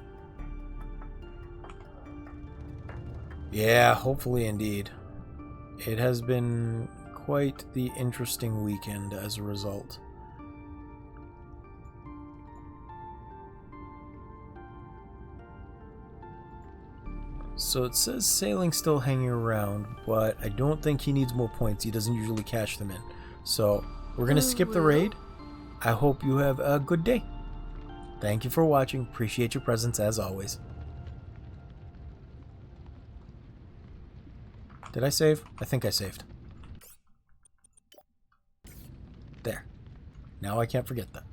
Yeah, hopefully indeed. It has been quite the interesting weekend as a result. So it says Sailing still hanging around, but I don't think he needs more points. He doesn't usually cash them in. So we're going to skip the raid. I hope you have a good day. Thank you for watching. Appreciate your presence as always. Did I save? I think I saved. Now I can't forget that.